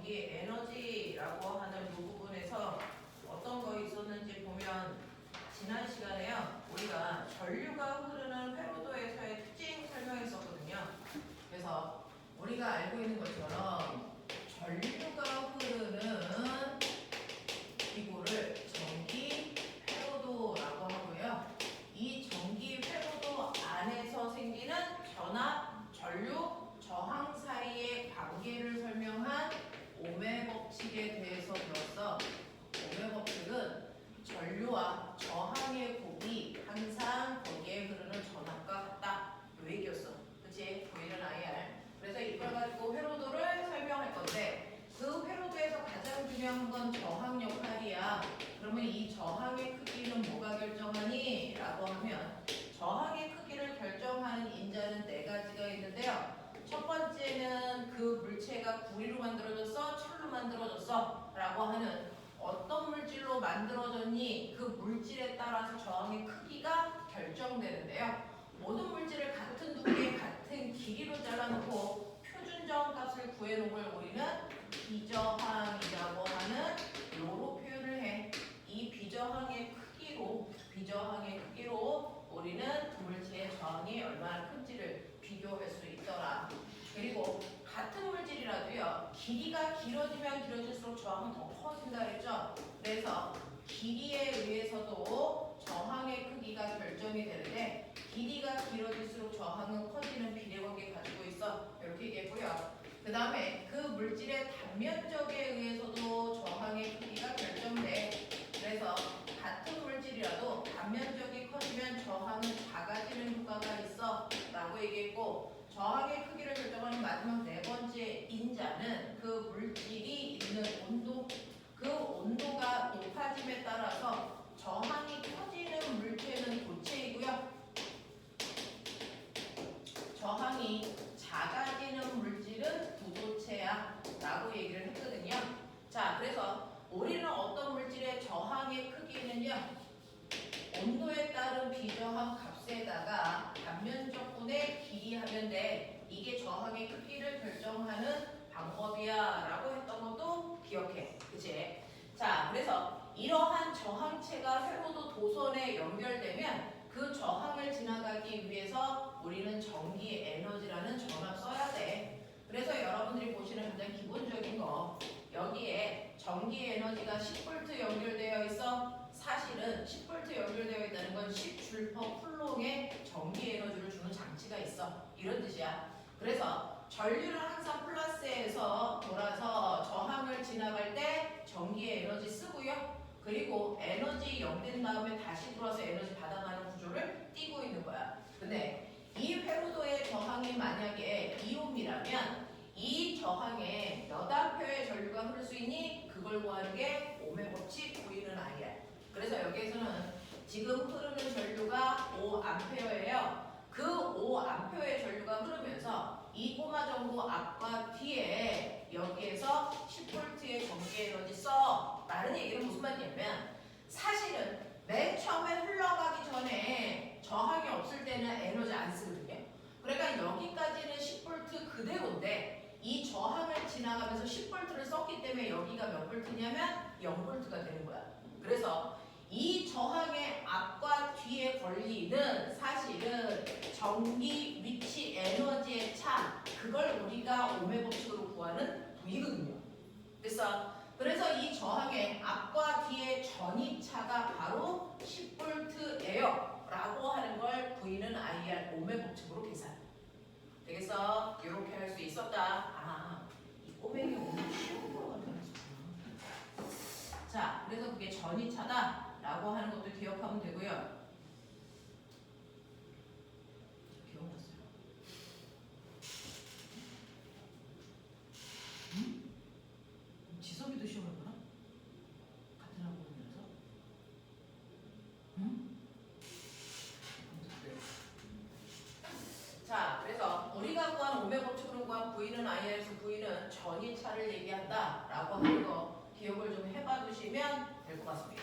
전기 에너지라고 하는 그 부분에서 어떤 거 있었는지 보면 지난 시간에요. 우리가 전류가 흐르는 회로도에서의 특징 설명했었거든요. 그래서 우리가 알고 있는 것처럼 전류가 흐르는 기구를 전기 회로도라고 하고요. 이 전기 회로도 안에서 생기는 전압, 전류, 저항 사이의 관계를 설명한 오메 법칙에 대해서 배웠어. 오메 법칙은 전류와 저항의 곱이 항상 거기에 흐르는 전압과 같다. 요 얘기였어. 그치? 보이는 IR. 그래서 이걸 가지고 회로도를 설명할 건데 그 회로도에서 가장 중요한 건 저항 역할이야. 그러면 이 저항의 크기는 뭐가 결정하니? 라고 하면 저항의 크기를 결정하는 인자는 네 가지가 있는데요. 첫 번째는 그 물체가 구리로 만들어졌어? 철로 만들어졌어? 라고 하는 어떤 물질로 만들어졌니? 그 물질에 따라서 저항의 크기가 결정되는데요. 모든 물질을 같은 두께, 같은 길이로 잘라놓고 표준 저항값을 구해놓은 걸 우리는 비저항이라고 하는 로로 표현을 해. 이 비저항의 크기로 우리는 그 물체의 저항이 얼마나 큰지를 비교할 수 있더라. 그리고 같은 물질이라도요. 길이가 길어지면 길어질수록 저항은 더 커진다 그랬죠. 그래서 길이에 의해서도 저항의 크기가 결정이 되는데 길이가 길어질수록 저항은 커지는 비례관계 가지고 있어. 이렇게 얘기했고요. 그 다음에 그 물질의 단면적에 의해서도 저항의 크기가 결정돼. 그래서 같은 물질이라도 단면적이 커지면 저항은 작아지는 효과가 있어 라고 얘기했고 저항의 크기를 결정하는 마지막 네 번째 인자는 그 물질이 있는 온도, 그 온도가 높아짐에 따라서 저항이 커지는 물체는 도체이고요. 저항이 작아지는 물질은 부도체야 라고 얘기를 했거든요. 자, 그래서 우리는 어떤 물질의 저항의 크기는요. 온도에 따른 비저항 값에다가 단면적분의 길이 하면 돼. 이게 저항의 크기를 결정하는 방법이야 라고 했던 것도 기억해. 그치? 자, 그래서 이러한 저항체가 회로도 도선에 연결되면 그 저항을 지나가기 위해서 우리는 전기 에너지라는 전압 써야 돼. 그래서 여러분들이 보시는 가장 기본적인 거 여기에 전기 에너지가 10V 연결되어 있어. 사실은 10V 연결되어 있다는 건 10줄 퍼 쿨롱의 전기 에너지를 주는 장치가 있어. 이런 뜻이야. 그래서 전류는 항상 플러스에서 돌아서 저항을 지나갈 때 전기 에너지 쓰고요. 그리고 에너지 0 된 다음에 다시 돌아서 에너지 받아가는 구조를 띄고 있는 거야. 근데 이 회로도의 저항이 만약에 2옴이라면 이 저항에 몇 암페어의 전류가 흐를 수 있니? 그걸 구하는 게 오메 법칙 구이는 IR. 그래서 여기에서는 지금 흐르는 전류가 5암페어예요. 그 5암페어의 전류가 흐르면서 이 꼬마 정보 앞과 뒤에 여기에서 10V의 전기 에너지 써. 라는 얘기는 무슨 말이냐면 사실은 맨 처음에 흘러가기 전에 저항이 없을 때는 에너지 안 쓰거든요. 그러니까 여기까지는 10V 그대로인데 이 저항을 지나가면서 10V를 썼기 때문에 여기가 몇 V냐면 0V가 되는 거야. 그래서 이 저항의 앞과 뒤에 걸리는 사실은 전기 위치 에너지의 차, 그걸 우리가 오메 법칙으로 구하는 V거든요. 그래서 이 저항의 앞과 뒤의 전이차가 바로 10V예요 라고 하는 걸 V는 IR 오메 법칙으로 계산. 되겠어? 이렇게 할 수 있었다. 아, 이 꼬맹이 오늘 쉬운 거 같아서. 자, 그래서 그게 전이차다 라고 하는 것도 기억하면 되고요. 기억났어요. 지섭이도 시험을 보나? 같은 학원이라서? 자, 그래서 우리가 구한 오메 법칙으로 구한 V는 IR에서 V는 전이차를 얘기한다 라고 하는 거 기억을 좀 해봐 두시면 될 것 같습니다.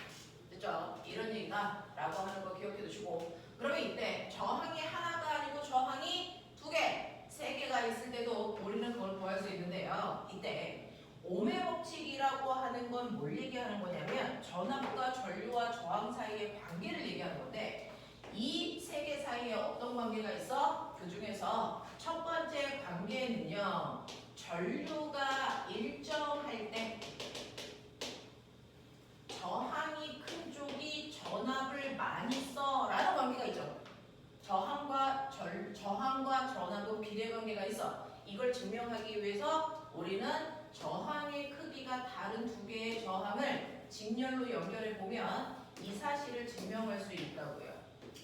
됐죠? 이런 얘기다 라고 하는 거 기억해 두시고 그러면 이때 저항이 하나가 아니고 저항이 두 개, 세 개가 있을 때도 우리는 그걸 구할 수 있는데요. 이때 오음의 법칙이라고 하는 건 뭘 얘기하는 거냐면 전압과 전류와 저항 사이의 관계를 얘기하는 건데 이 세 개 사이에 어떤 관계가 있어? 그 중에서 첫 번째 관계는요. 전류가 일정할 때 저항이 큰 쪽이 전압을 많이 써 라는 관계가 있죠. 저항과 전압은 비례관계가 있어. 이걸 증명하기 위해서 우리는 저항의 크기가 다른 두 개의 저항을 직렬로 연결해 보면 이 사실을 증명할 수 있다고요.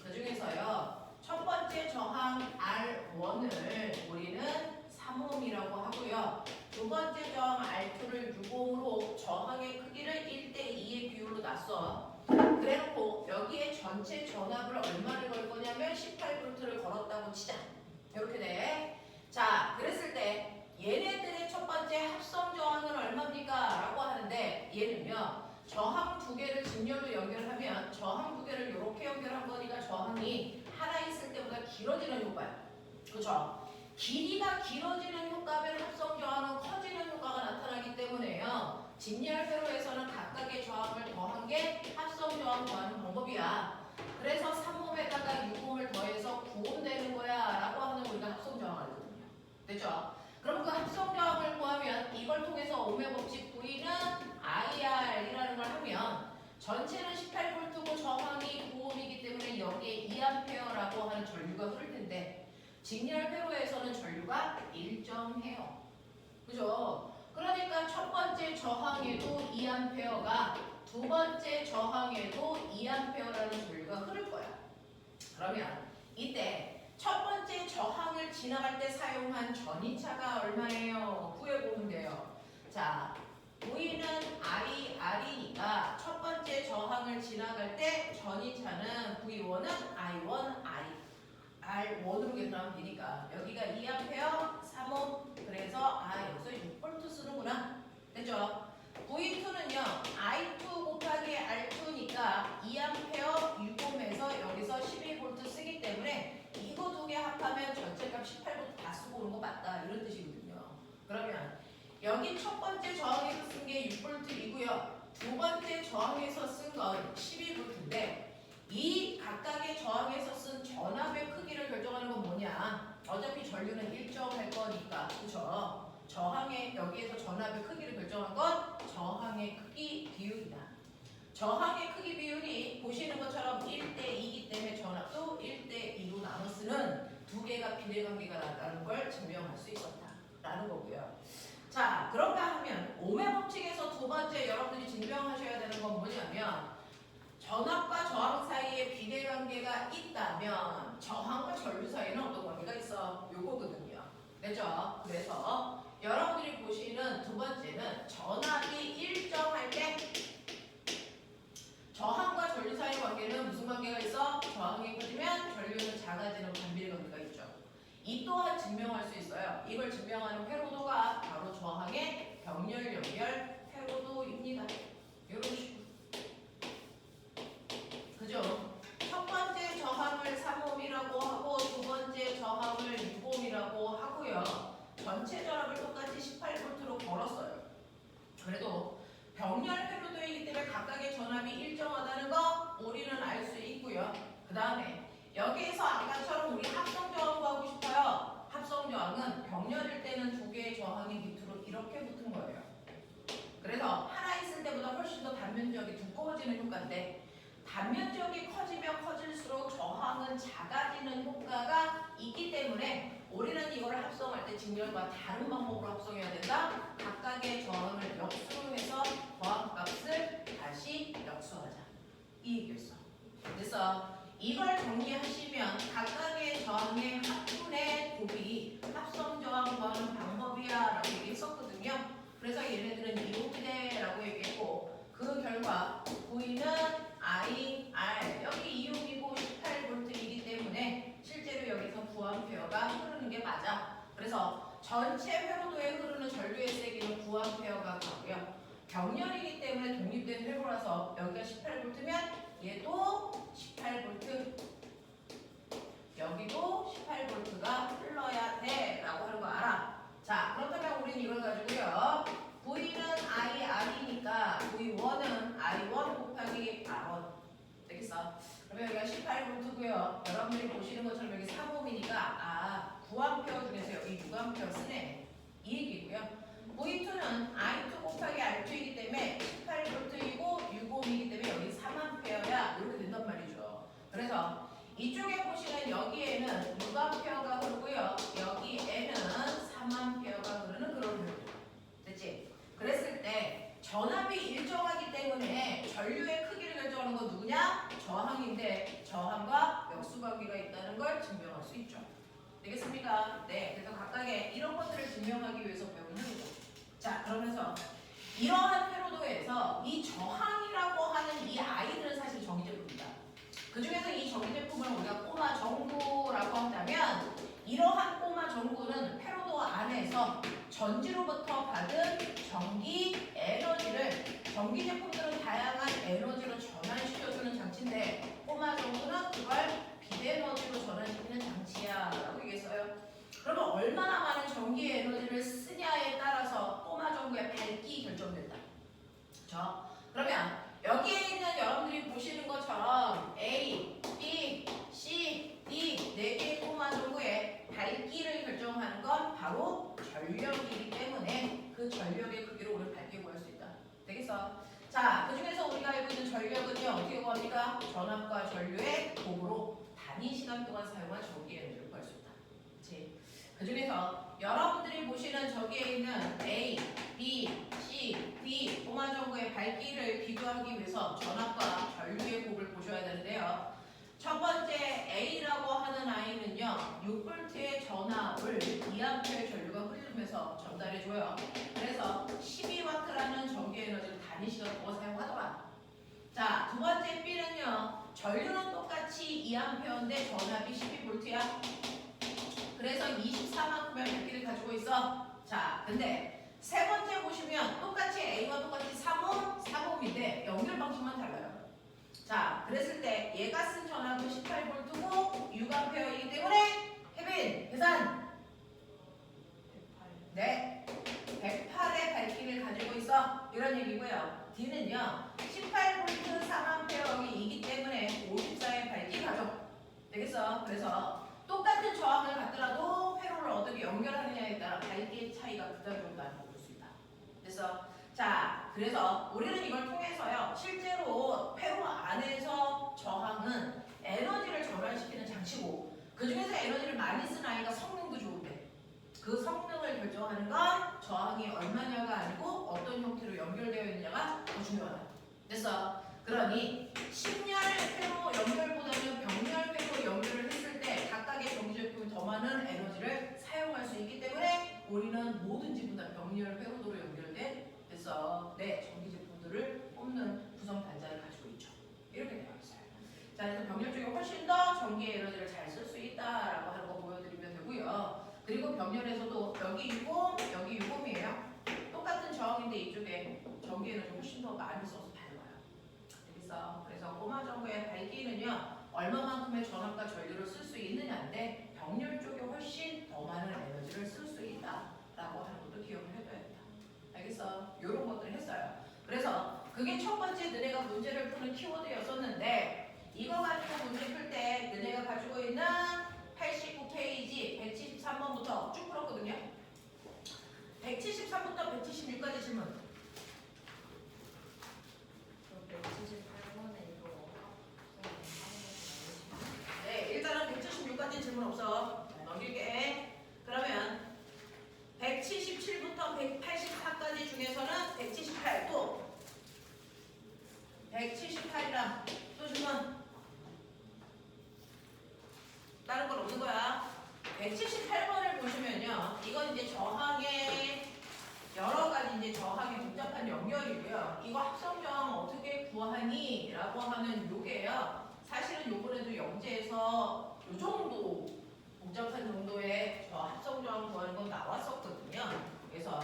그 중에서요. 첫 번째 저항 R1을 우리는 3옴이라고 하고요. 두 번째 저항 R2를 6옴으로 저항의 크기를 1대2의 비율로 놨어. 그래놓고 여기에 전체 전압을 얼마를 걸 거냐면 18V를 걸었다고 치자. 이렇게 돼. 자, 그랬을 때 얘네들의 첫 번째 합성 저항은 얼마입니까? 라고 하는데 얘는요. 저항 두 개를 직렬로 연결하면 저항 두 개를 이렇게 연결한 거니까 저항이 하나 있을 때보다 길어지는 효과야. 그렇죠? 길이가 길어지는 효과면 합성 저항은 커지는 효과가 나타나기 때문에요. 직렬 회로에서는 각각의 저항을 더한 게 합성 저항 더하는 방법이야. 그래서 3옴에다가 6옴을 더해서 9옴 되는 거야 라고 하는 우리가 합성 저항을 하거든요. 됐죠? 그럼 그 합성 저항을 구하면 이걸 통해서 오음의 법칙 V는 IR이라는 걸 하면 전체는 18V고 저항이 9옴이기 때문에 여기에 2A라고 하는 전류가 흐를 텐데 직렬 회로에서는 전류가 일정해요. 그죠? 그러니까 첫 번째 저항에도 2A가 두 번째 저항에도 2A라는 전류가 흐를 거야. 그러면 이때 첫 번째 저항을 지나갈 때 사용한 전이차가 얼마예요? 구해보면 돼요. 자, V는 IR이니까 첫 번째 저항을 지나갈 때 전이차는 V1은 I1, R1으로 계산하면 되니까 여기가 2A, 3옴 그래서 여기서 6V 쓰는구나. 됐죠? V2는요. I2 곱하기 R2니까 2A 6옴에서 여기서 12V 쓰기 때문에 이거 두 개 합하면 전체값 18V 다 쓰고 오는 거 맞다. 이런 뜻이거든요. 그러면 여기 첫 번째 저항에서 쓴 게 6V이고요. 두 번째 저항에서 쓴 건 12V인데 이 각각의 저항에서 쓴 전압의 크기를 결정하는 건 뭐냐? 어차피 전류는 일정할 거니까, 그렇죠? 저항의 여기에서 전압의 크기를 결정한 건 저항의 크기 비율이다. 저항의 크기 비율이 보시는 것처럼 1대2이기 때문에 전압도 1대2로 나눠 쓰는 두 개가 비례관계가 나타나는 걸 증명할 수 있었다라는 거고요. 자, 그런가 하면 오음의 법칙에서 두 번째 여러분들이 증명하셔야 되는 건 뭐냐면 전압과 저항 사이에 비례관계가 있다면 저항과 전류 사이에는 어떤 관계가 있어? 요거거든요. 됐죠? 그래서 여러분들이 보시는 두 번째는 전압이 일정할 때 저항과 전류 사이의 관계는 무슨 관계가 있어? 저항이 커지면 전류는 작아지는 반비례 관계가 있죠. 이 또한 증명할 수 있어요. 이걸 증명하는 회로도가 바로 저항의 병렬 연결 회로도입니다. 이런 식으로. 그죠? 첫 번째 저항을 3옴이라고 하고 두 번째 저항을 6옴이라고 하고요. 전체 전압을 똑같이 18V로 걸었어요. 그래도 병렬 회로도이기 때문에 각각의 전압이 일정하다는 거 우리는 알 수 있고요. 그 다음에 여기에서 아까처럼 우리 합성 저항 구하고 싶어요. 합성 저항은 병렬일 때는 두 개의 저항이 밑으로 이렇게 붙은 거예요. 그래서 하나 있을 때보다 훨씬 더 단면적이 두꺼워지는 효과인데 단면적이 커지면 커질수록 저항은 작아지는 효과가 있기 때문에 우리는 이걸 합성할 때 직렬과 다른 방법으로 합성해야 된다. 각각의 저항을 역수로 해서 저항값을 다시 역수하자. 이 얘기였어. 그래서 이걸 정리하시면 각각의 저항의 합분의 곱이 합성 저항 구하는 방법이야 라고 얘기했었거든요. 그래서 얘네들은 이온이래라고 얘기했고 그 결과 V는 I, R 여기 이온이고 18V이기 때문에 실제로 여기서 9A가 흐르는 게 맞아. 그래서 전체 회로도에 흐르는 전류의 세기는 9A가 가고요. 병렬이기 때문에 독립된 회로라서 여기가 18V면 얘도 18V 여기도 18V가 흘러야 돼 라고 하는 거 알아. 자, 그렇다면 우리는 이걸 가지고요. V는 그러면 여기가 18V고요. 여러분들이 보시는 것처럼 여기 3옴이니까 구암페어 중에서 여기 6암페어 쓰네. 이 얘기고요. V2는 I2 곱하기 R2이기 때문에 18V이고 6옴이기 때문에 여기 3암페어야 이렇게 된단 말이죠. 그래서 이쪽에 보시는 여기에는 6암페어가 흐르고요. 여기에는 3암페어가 흐르는 그런 흐름. 됐지? 그랬을 때 전압이 일정하기 때문에 전류의 크기를 결정하는 건 누구냐? 저항인데 저항과 역수 관계가 있다는 걸 증명할 수 있죠. 되겠습니까? 네. 그래서 각각의 이런 것들을 증명하기 위해서 배우는 거죠. 자, 그러면서 이러한 페로도에서 이 저항이라고 하는 이 아이들은 사실 전기제품이다. 그 중에서 이 전기제품을 우리가 꼬마 전구라고 한다면 이러한 꼬마 전구는 페로도 안에서 전지로부터 받은 전기 에너지를 전기 제품들은 다양한 에너지로 전환시켜주는 장치인데 꼬마 전구는 그걸 비에너지로 전환시키는 장치야 라고 얘기했어요. 그러면 얼마나 많은 전기 에너지를 쓰냐에 따라서 꼬마 전구의 밝기 결정된다. 그렇죠? 그러면 여기에 있는 여러분들이 보시는 것처럼 A, B, C, D 4개의 꼬마 전구의 밝기를 결정하는 건 바로 전력이기 때문에 그 전력의 크기로 우리는 밝게 구할 수 있다. 되겠어? 자, 그 중에서 우리가 알고 있는 전력은요, 어떻게 구합니까? 전압과 전류의 곱으로 단위 시간 동안 사용한 전기 에너지를 구할 수 있다. 그치? 그 중에서 여러분들이 보시는 저기에 있는 A, B, C, D 꼬마 전구의 밝기를 비교하기 위해서 전압과 전류의 곱을 보셔야 되는데요. 첫 번째 A라고 하는 아이는요, 6V의 전압을 2A의 전류가 흐르면서 전달해줘요. 그래서 12W라는 전기 에너지를 단위 시간 동안 사용하더라. 자, 두 번째 B는요, 전류는 똑같이 2A인데 전압이 12V야. 그래서 24만큼의 밝기를 가지고 있어. 자, 근데 세 번째 보시면 똑같이 A와 똑같이 3옴인데 연결 방식만 달라요. 자, 그랬을 때 얘가 쓴 전압은 18V고 6A이기 때문에 혜빈 계산. 108. 네, 108의 밝기를 가지고 있어. 이런 얘기고요. D는요, 18V 3A이기 때문에 54의 밝기 가져. 되겠어? 그래서 똑같은 저항을 갖더라도 회로를 어떻게 연결하느냐에 따라 밝기의 차이가 그다지 정도는 볼 수 있다. 그래서 자, 그래서 우리는 이걸 통해서요, 실제로 회로 안에서 저항은 에너지를 전환시키는 장치고 그 중에서 에너지를 많이 쓴 아이가 성능도 좋은데 그 성능을 결정하는 건 저항이 얼마냐가 아니고 어떤 형태로 연결되어 있느냐가 더 중요하다. 그래서 그러니 심열 회로 연결보다는 병렬 회로 연결을 했을 때 각각의 전기 제품이 더 많은 에너지를 사용할 수 있기 때문에 우리는 뭐든지 다 병렬 회로도로 연결된 그래서 전기 제품들을 뽑는 구성 단자를 가지고 있죠. 이렇게 되어 있어요. 자, 그래서 병렬 쪽에 훨씬 더 전기 에너지를 잘 쓸 수 있다라고 하는 거 보여드리면 되고요. 그리고 병렬에서도 여기 60, 여기 60이에요. 똑같은 저항인데 이쪽에 전기 에너지 훨씬 더 많이 써서 밝아요. 그래서 꼬마 전구의 밝기는요, 얼마만큼의 전압과 전류를 쓸 수 있느냐인데 병렬 쪽에 훨씬 더 많은 에너지를 쓸 수 있다라고 하는 것도 기억을 해둬야 된다. 알겠어? 이런 것들을 했어요. 그래서 그게 첫 번째 너네가 문제를 푸는 키워드였었는데 이거 가지고 문제 풀 때 너네가 가지고 있는 89페이지 173번부터 쭉 풀었거든요. 173부터 176까지 질문. 178번에 이거 네, 일단은 176까지 질문 없어. 넘길게. 그러면 177부터 184까지 중에서는 178 또 178이랑 또 질문. 다른 건 없는 거야. 178번을 보시면요, 이건 이제 저항의 여러 가지 이제 저항의 복잡한 연결이고요. 이거 합성 저항 어떻게 구하니? 라고 하는 요게요. 사실은 요번에도 영재에서 요 정도 복잡한 정도의 저 합성 저항 구하는 건 나왔었거든요. 그래서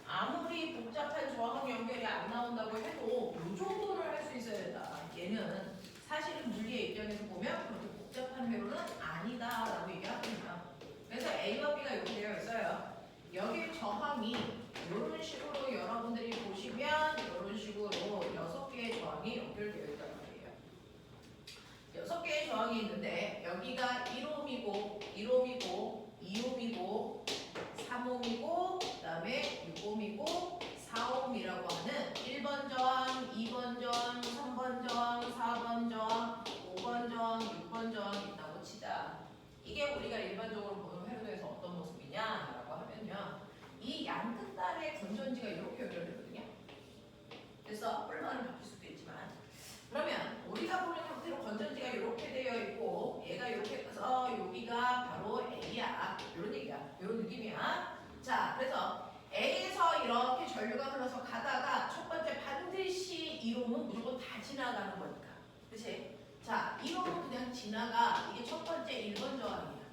아무리 복잡한 저항 연결이 안 나온다고 해도 요 정도를 할 수 있어야 된다. 얘는 사실은 물리의 입장에서 보면 그렇게 복잡한 회로는 아니다라고 얘기합니다. 그래서 A와 B가 이렇게 되어 있어요. 여기 저항이 이런 식으로 여러분들이 보시면 이런 식으로 6개의 저항이 연결되어 있단 말이에요. 6 1번 저항, 2번 저항, 3번 저항, 4번 저항, 5번 저항, 6번 저항이 있다고 치자. 이게 우리가 일반적으로 보는 회로도에서 어떤 모습이냐라고 하면요. 이 양 끝단의 건전지가 이렇게 연결되거든요. 그래서 뿔만은 바뀔 수도 있지만 그러면 우리가 보는 형태로 건전지가 이렇게 되어 있고 얘가 이렇게 해서 여기가 바로 A야. 이런 얘기야. 이런 느낌이야. 자, 그래서 A에서 이렇게 전류가 흘러서 가다가 첫 번째 반드시 2롬은 무조건 다 지나가는 거니까. 그치? 자, 2롬은 그냥 지나가. 이게 첫 번째 1번 저항이야.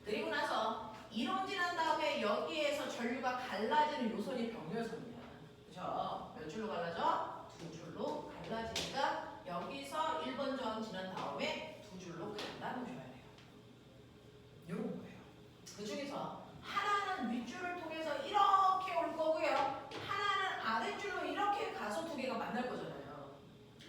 그리고 나서 2롬 지난 다음에 여기에서 전류가 갈라지는 요선이 병렬선이야. 그죠? 몇 줄로 갈라져? 두 줄로 갈라지니까 여기서 1번 저항 지난 다음에 두 줄로 갈라 놓으셔야 돼요. 이런 거예요. 그 중에서 하나는 윗줄을 통해서 이렇게 올 거고요. 하나는 아랫줄로 이렇게 가서 두 개가 만날 거잖아요.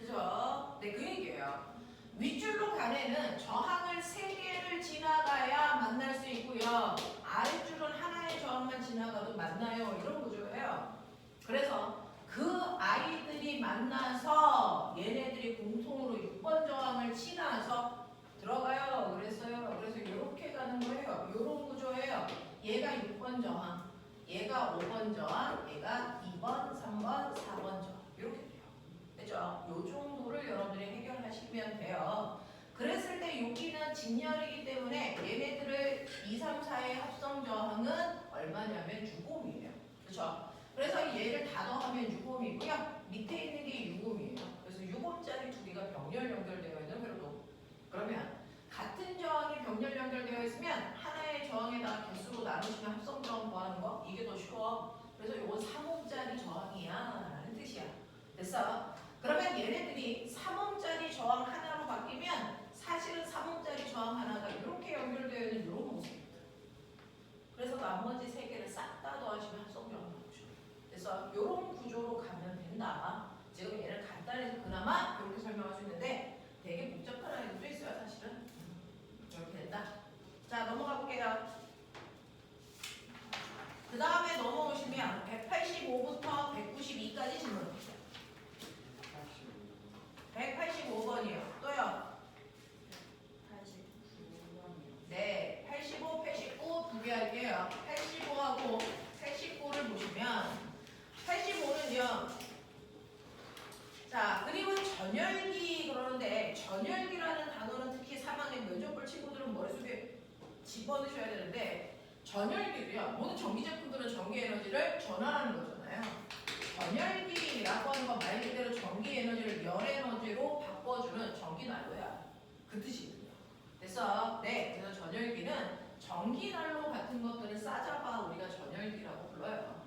그죠? 네, 그 얘기예요. 윗줄로 간에는 저항을 3개를 지나가야 만날 수 있고요. 아랫줄은 하나의 저항만 지나가도 만나요. 이런 구조예요. 그래서 그 아이들이 만나서 얘네들이 공통으로 6번 저항을 지나서 들어가요. 그랬어요. 그래서 이렇게 가는 거예요. 이런 구조예요. 얘가 6번 저항, 얘가 5번 저항, 얘가 2번, 3번, 4번 저항. 이렇게 돼요. 그죠? 요 정도를 여러분들이 해결하시면 돼요. 그랬을 때 여기는 직렬이기 때문에 얘네들을 2, 3, 4의 합성 저항은 얼마냐면 6옴이에요. 그죠? 그래서 얘를 다 더하면 6옴이고요. 밑에 있는 게 6옴이에요. 그래서 6옴짜리 두 개가 병렬 연결되어 있는 회로도. 그러면 같은 저항이 병렬 연결되어 있으면 하나의 저항에다가 개수로 나누시면 합성 저항 구하는 거 이게 더 쉬워. 그래서 이건 3옴짜리 저항이야 라는 뜻이야. 됐어? 그러면 얘네들이 3옴짜리 저항 하나로 바뀌면 사실은 3옴짜리 저항 하나가 이렇게 연결되어 있는 이런 모습입니다. 그래서 나머지 세 개를 싹 다 더하시면 합성 저항 나오죠. 그래서 이런 구조로 가면 된다. 지금 얘를 간단해서 그나마 이렇게 설명할 수 있는데 되게 복잡한 아이들도 있어요. 사실은 이렇게 된다. 자, 넘어가 볼게요. 그 다음에 넘어오시면 185부터 192까지 질문을 주세요. 185번이요. 또요. 89번이요. 네, 85, 89 두 개 할게요. 85하고 89를 보시면 85는요. 자, 그리고 전열기 그러는데 전열기라는 단어는 특히 3학년 면접볼 친구들은 머릿속에 집어넣으셔야 되는데 전열기도요. 모든 전기 제품들은 전기 에너지를 전환하는 거잖아요. 전열기라고 하는 건 말 그대로 전기 에너지를 열 에너지로 바꿔주는 전기 난로야. 그 뜻이거든요. 그래서 네, 그래서 전열기는 전기 난로 같은 것들을 싸잡아 우리가 전열기라고 불러요.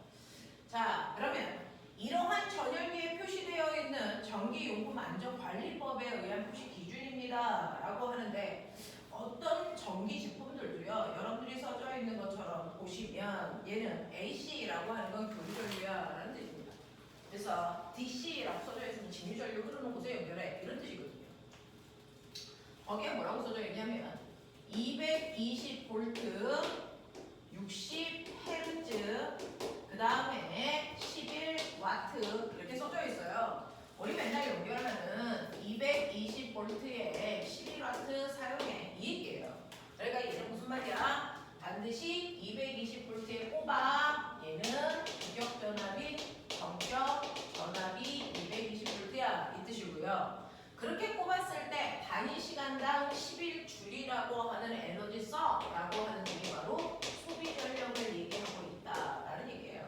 자, 그러면 이러한 전열기에 표시되어 있는 전기용품안전관리법에 의한 표시 기준입니다. 라고 하는데 어떤 전기 제품들도요. 여러분들이 써져 있는 것처럼 보시면 얘는 AC라고 하는 건 교류전류야 라는 뜻입니다. 그래서 DC라고 써져 있으면 직류전류 흐르는 곳에 연결해 이런 뜻이거든요. 거기에 뭐라고 써져 있냐면 220V 60Hz 그 다음에 11W 이렇게 써져 있어요. 우리 맨날 연결하는 220V에 11W 사용해 이 얘기예요. 그러니까 얘는 무슨 말이야? 반드시 220V에 꼽아. 얘는 규격 전압이 정격 전압이 220V야 이 뜻이고요. 그렇게 꼽았을 때 단위시간당 11줄이라고 하는 에너지 써라고 하는 게 바로 소비 전력을 얘기하고 있다라는 얘기예요.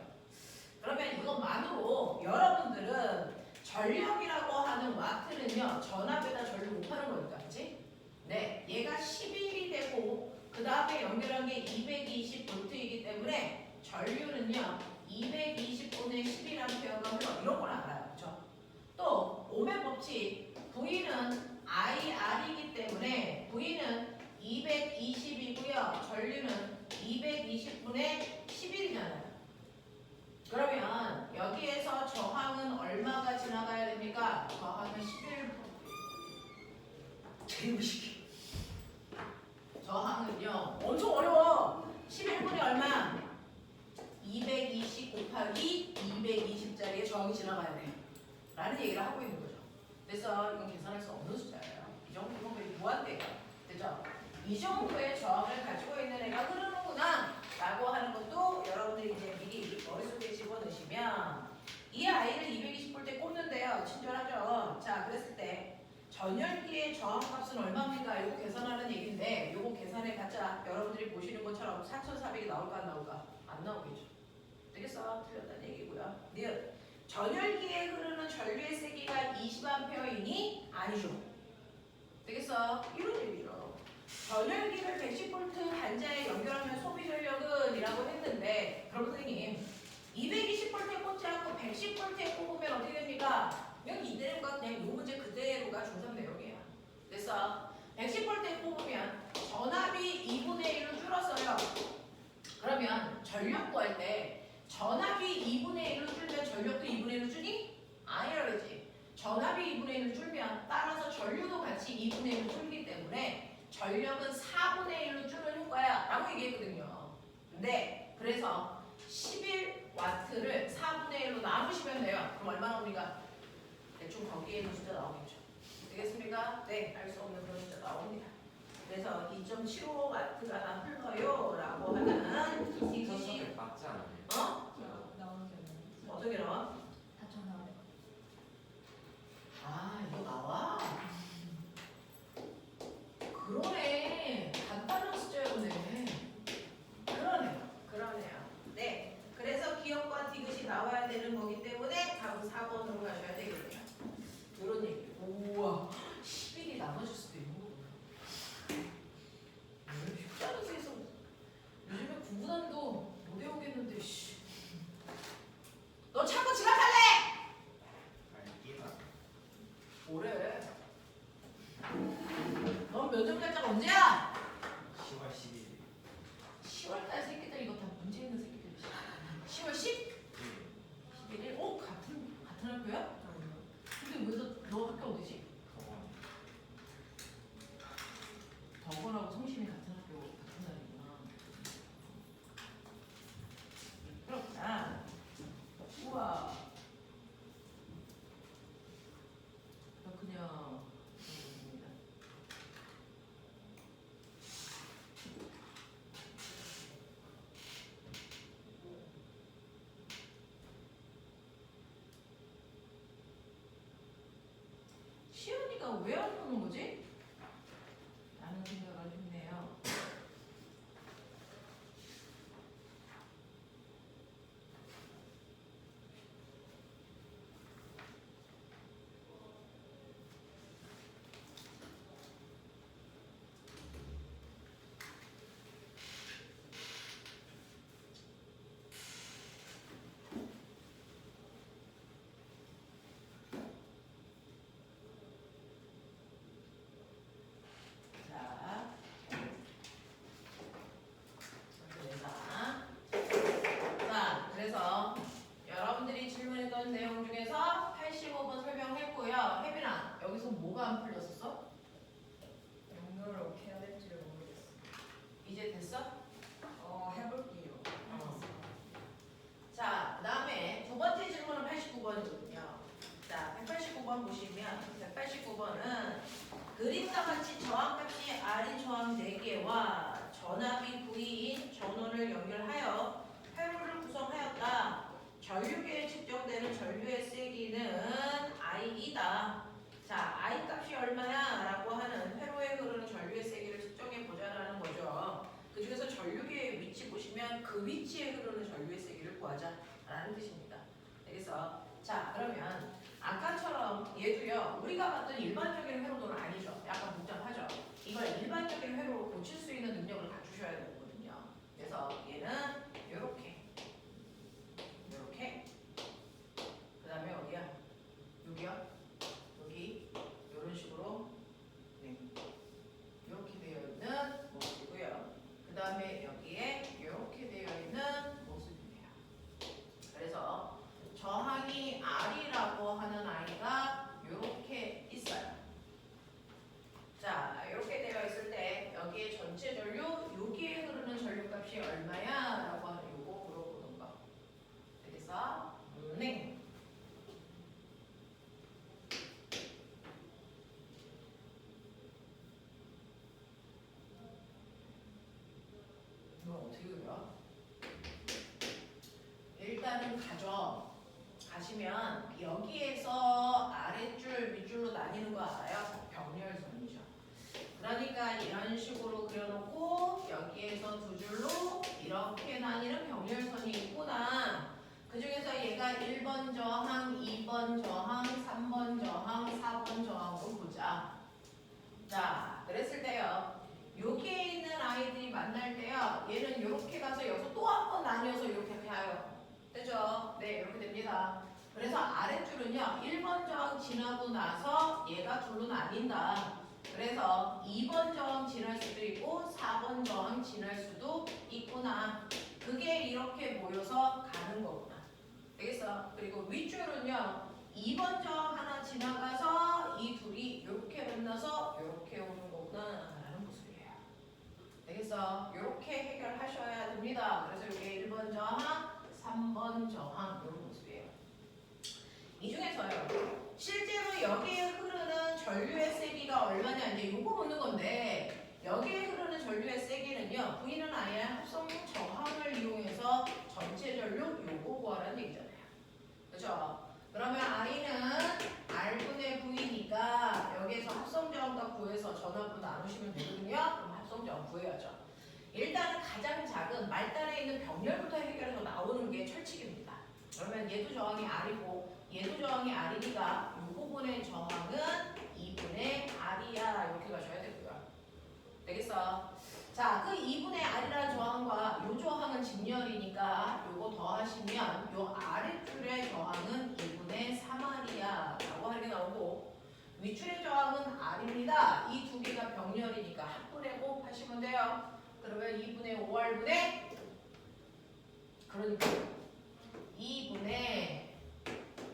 그러면 이것만으로 여러분들은 전력이라고 하는 와트는요 전압에다 전류 곱하는 거니까, 그치? 네, 얘가 11이 되고 그 다음에 연결한 게 220V이기 때문에 전류는요 220분의 11A가 흘러 이런 걸 알아요, 그렇죠? 또 오면 법칙 V는 IR이기 때문에 V는 220이고요. 전류는 220분의 11이잖아요. 그러면 여기에서 저항은 얼마가 지나가야 됩니까? 저항은 11V. 제일무식해. 저항은요 엄청 어려워. 11분이 얼마? 220 곱하기 220짜리야. 얘 저항이 지나가야 돼. 라는 얘기를 하고 있는 거죠. 그래서 이건 계산할 수 없는 숫자예요. 이 정도면 거의 무한대예요. 그죠? 이 정도의 저항을 가지고 있는 애가 흐르는구나 라고 하는 것도 여러분들이 이제 미리 머릿속에 집어넣으시면 이 아이를 220볼트에 꽂는데요. 친절하죠? 자, 그랬을 때 전열기의 저항값은 얼마입니까? 이거 계산하는 얘기인데 이거 계산해 봤자 여러분들이 보시는 것처럼 4,400이 나올까 안 나올까? 안 나오겠죠. 되겠어? 틀렸다는 얘기고요. 니은 전열기에 흐르는 전류의 세기가 20A이니? 아니죠. 되겠어? 이런 얘기죠. 전열기를 110V 단자에 연결하면 소비 전력은 이라고 했는데 그럼 선생님 220V에 꽂지 않고 110V에 꽂으면 어떻게 됩니까? 그냥 이대로가 그냥 이 문제 그대로가 중3 내용이야. 그래서 110V에 꽂으면 전압이 2분의 1로 줄었어요. 그러면 전력 구할 때 전압이 2분의 1로 줄면 전력도 2분의 1로 주니? 아니라 그러지. 전압이 2분의 1로 줄면 따라서 전류도 같이 2분의 1로 줄기 때문에 전력은 4분의 1로 주는 효과야 라고 얘기했거든요. 근데 그래서 11W를 4분의 1로 나누시면 돼요. 그럼 얼마 나옵니까? 대충 거기에 있는 숫자 나오겠죠. 되겠습니까? 네, 알 수 없는 그런 숫자 나옵니다. 그래서 2.75W가 흘러요 라고 하는 이것이 맞지 않아요? 나오는 게 어떻게 나와? 4,400. 아, 이거 나와? 그러네. 간단한 숫자였네. 그러네요. 네. 그래서 기억과 디귿이 나와야 되는 거기 때문에 답은 4번으로 가셔야 되겠네요. 이런 얘기. 우와, 10일이 나눠질 수도 있는 거구나. 쉽지 않은 세서 요즘에 구분한도 못 외우겠는데, 씨. 너 참고 지각할래! 알기가 뭐래? 넌 면접 날짜가 언제야? 10월 12일 10월달 새끼들 이거 다 문제 있는 새끼들. 10월 10? 11일? 어? 같은 학교야? 근데 왜 너 학교 어디지? 덕원하고 성심이 같은 학교 같은 날이구나. 그렇구나. 우와. 그렇군요. 시연이가 왜 안 오는 거지? 라는 생각을 했네요. 자, 그래서 여러분들이 질문했던 내용 중에서 85번 설명했고요. 혜빈아, 여기서 뭐가 안 풀렸었어? 연결을 어떻게 해야 될지를 모르겠어. 이제 됐어? 해볼게요. 자, 그 다음에 두 번째 질문은 89번이거든요. 자, 189번 보시면 189번은 그림과 같이 저항값이 R인 저항 4개와 전압이 V인 전원을 연결하여 회로를 구성하였다. 전류계에 측정되는 전류의 세기는 I이다. 자, I 값이 얼마야? 라고 하는 회로에 흐르는 전류의 세기를 측정해 보자라는 거죠. 그 중에서 전류계의 위치 보시면 그 위치에 흐르는 전류의 세기를 구하자라는 뜻입니다. 그래서 자, 그러면 아까처럼 얘도요, 우리가 봤던 일반적인 회로도는 아니죠. 약간 복잡하죠. 이걸 일반적인 회로로 고칠 수 있는 능력을 갖추셔야 되거든요. 그래서 얘는 이렇게 그 다음에 어디야? 여기요? 여기 이런 식으로 이렇게 되어 있는 모습이고요. 그 다음에 여기에 이렇게 되어 있는 모습이에요. 그래서 저항이 R이라고 하는 아이가 이렇게 있어요. 자, 이렇게 되어 있을 때 여기에 전체 전류, 여기에 흐르는 보시면 여기에서 아랫줄, 윗줄로 나뉘는 거 알아요? 병렬선이죠. 그러니까 이런 식으로 그려놓고 여기에서 두 줄로 이렇게 나뉘는 병렬선이 있구나. 그 중에서 얘가 1번 저항, 2번 저항, 3번 저항, 4번 저항으로 보자. 자, 그랬을 때요. 여기에 있는 아이들이 만날 때요. 얘는 이렇게 가서 여기서 또 한 번 나뉘어서 이렇게 가요. 되죠? 네, 이렇게 됩니다. 그래서 아랫줄은요. 1번 저항 지나고 나서 얘가 둘로 나뉜다. 그래서 2번 저항 지날 수도 있고 4번 저항 지날 수도 있구나. 그게 이렇게 모여서 가는 거구나. 되겠어? 그리고 윗줄은요. 2번 저항 하나 지나가서 이 둘이 이렇게 만나서 이렇게 오는 거구나 라는 모습이에요. 되겠어? 이렇게 해결하셔야 됩니다. 그래서 이게 1번 저항, 3번 저항 이런 모습이에요. 이 중에서요. 실제로 여기에 흐르는 전류의 세기가 얼마냐 이제 요거 보는 건데 여기에 흐르는 전류의 세기는요. V는 I의 합성 저항을 이용해서 전체 전류 요거 구하라는 얘기잖아요. 그렇죠? 그러면 I는 R분의 V니까 여기에서 합성 저항값 구해서 전압으로 나누시면 되거든요. 그럼 합성 저항 구해야죠. 일단은 가장 작은 말단에 있는 병렬부터 해결해서 나오는 게 철칙입니다. 그러면 얘도 저항이 R이고 얘도 저항이 R이니까 이 부분의 저항은 2분의 R이야 이렇게 가셔야 되고요. 되겠어? 자, 그 2분의 R이라는 저항과 이 저항은 직렬이니까 요거 더하시면 요 아랫줄의 저항은 2분의 3R이야 라고 하는 게 나오고 윗줄의 저항은 R입니다. 이 두 개가 병렬이니까 합분의 곱하시면 돼요. 그러면 2분의 5R분의 그러니까 2분의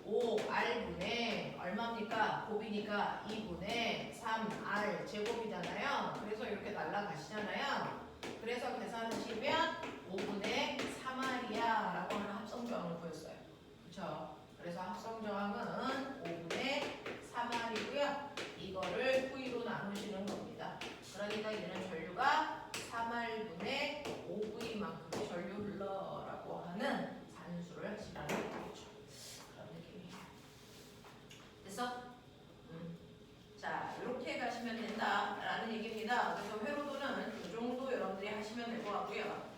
5R분의 얼마입니까? 곱이니까 2분의 3R 제곱이잖아요. 그래서 이렇게 날라가시잖아요. 그래서 계산하시면 5분의 3R이야 라고 하는 합성저항을 구했어요. 그렇죠? 그래서 합성저항은 5분의 3R이고요. 이거를 V로 나누시는 겁니다. 그러니까 얘는 전류가 3R분의 5V만큼의 전류 흘러라고 하는 산수를 하시라는 얘기죠. 그런 느낌이에요. 됐어? 자, 이렇게 가시면 된다라는 얘기입니다. 그래서 회로도는 이 정도 여러분들이 하시면 될 것 같고요.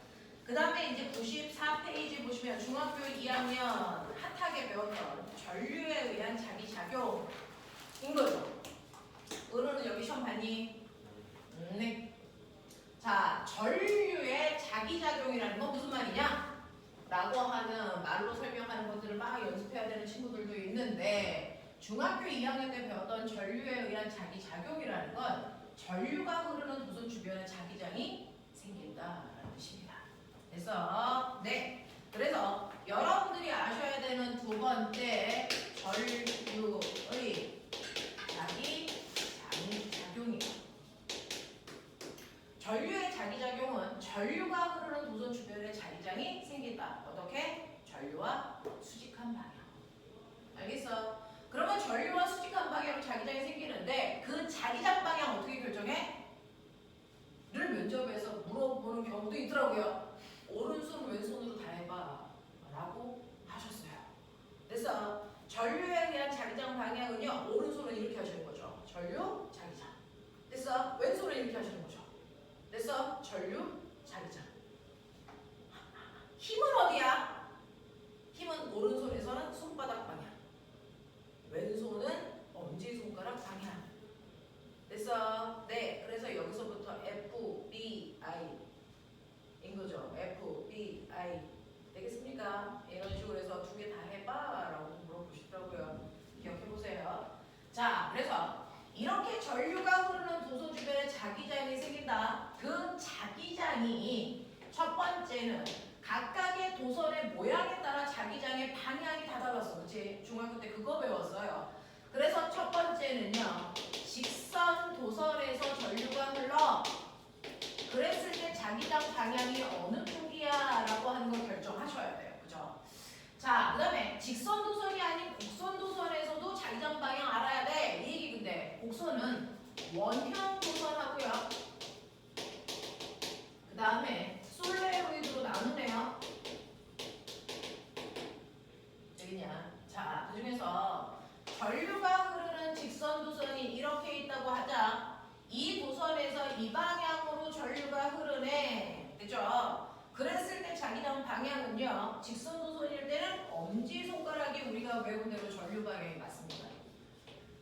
그 다음에 이제 94페이지 보시면 중학교 2학년 핫하게 배웠던 전류에 의한 자기작용인 거죠. 은호는 여기 시험 봤니? 네. 자, 전류의 자기작용이라는 건 무슨 말이냐? 라고 하는 말로 설명하는 것들을 막 연습해야 되는 친구들도 있는데 중학교 2학년 때 배웠던 전류에 의한 자기작용이라는 건 전류가 흐르는 도선 주변에 자기장이 생긴다라는 뜻입니다. 그래서 네, 그래서 여러분들이 아셔야 되는 두 번째 전류의 자기작용이에요. 전류의 자기작용은 전류가 흐르는 도선 주변에 자기장이 생긴다. 어떻게? 전류와 수직한 방향. 알겠어? 그러면 전류와 수직한 방향으로 자기장이 생기는데 그 자기장 방향 어떻게 결정해? 를 면접에서 물어보는 경우도 있더라고요. 오른손 왼손으로 다 해봐 라고 하셨어요. 그래서 전류에 의한 자기장 방향은요. 오른손은 이렇게 하시는 거죠. 전류, 자기장. 그래서 왼손은 이렇게 하시는 거죠. 그래서 전류, 자기장. 힘은 어디야? 힘은 오른손에서는 손바닥 방향. 왼손은 엄지손가락 방향. 됐어? 네, 그래서 여기서부터 FBI 인 거죠. FBI 되겠습니까? 이런 식으로 해서 두 개 다 해봐 라고 물어보시더라고요. 기억해보세요. 자, 그래서 이렇게 전류가 흐르는 도서 주변에 자기장이 생긴다. 그 자기장이 첫 번째는 각각의 도선의 모양에 따라 자기장의 방향이 다 달랐어. 그치? 중학교 때 그거 배웠어요. 그래서 첫 번째는요. 직선 도선에서 전류가 흘러 그랬을 때 자기장 방향이 어느 쪽이야 라고 하는 걸 결정하셔야 돼요. 그죠? 자, 그 다음에 직선 도선이 아닌 곡선 도선에서도 자기장 방향 알아야 돼. 이 얘기인데 곡선은 원형 도선하고요. 그 다음에 솔레로이드로 나누네요. 되겠냐? 자, 그중에서 전류가 흐르는 직선 도선이 이렇게 있다고 하자. 이 도선에서 이 방향으로 전류가 흐르네. 그죠? 그랬을 때 자기장 방향은요. 직선 도선일 때는 엄지손가락이 우리가 외운 대로 전류 방향이 맞습니다.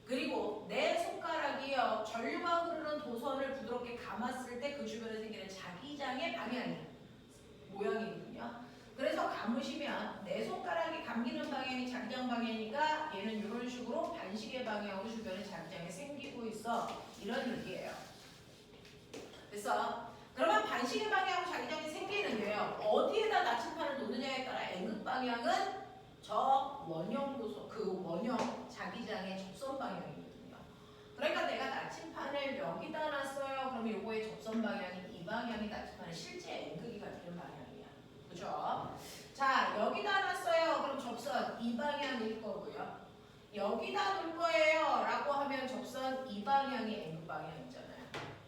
그리고 내 손가락이요. 전류가 흐르는 도선을 부드럽게 감았을 때 그 주변에 생기는 자기장의 방향이 모양이거든요. 그래서 감으시면 내 손가락이 감기는 방향이 자기장 방향이니까 얘는 이런 식으로 반시계 방향으로 주변에 자기장이 생기고 있어. 이런 얘기예요. 그래서 그러면 반시계 방향으로 자기장이 생기는데요. 어디에다 나침판을 놓느냐에 따라 N극 방향은 저 원형 도선, 그 원형 자기장의 접선 방향이거든요. 그러니까 내가 나침판을 여기다 놨어요. 그러면 요거의 접선 방향이 이 방향이 나침판의 실제 N극이 가리키는 방향이야. 그죠? 자, 여기다 놨어요. 그럼 접선 이 방향일 거고요. 여기다 놓을 거예요. 라고 하면 접선 이 방향이 N극 방향이잖아요.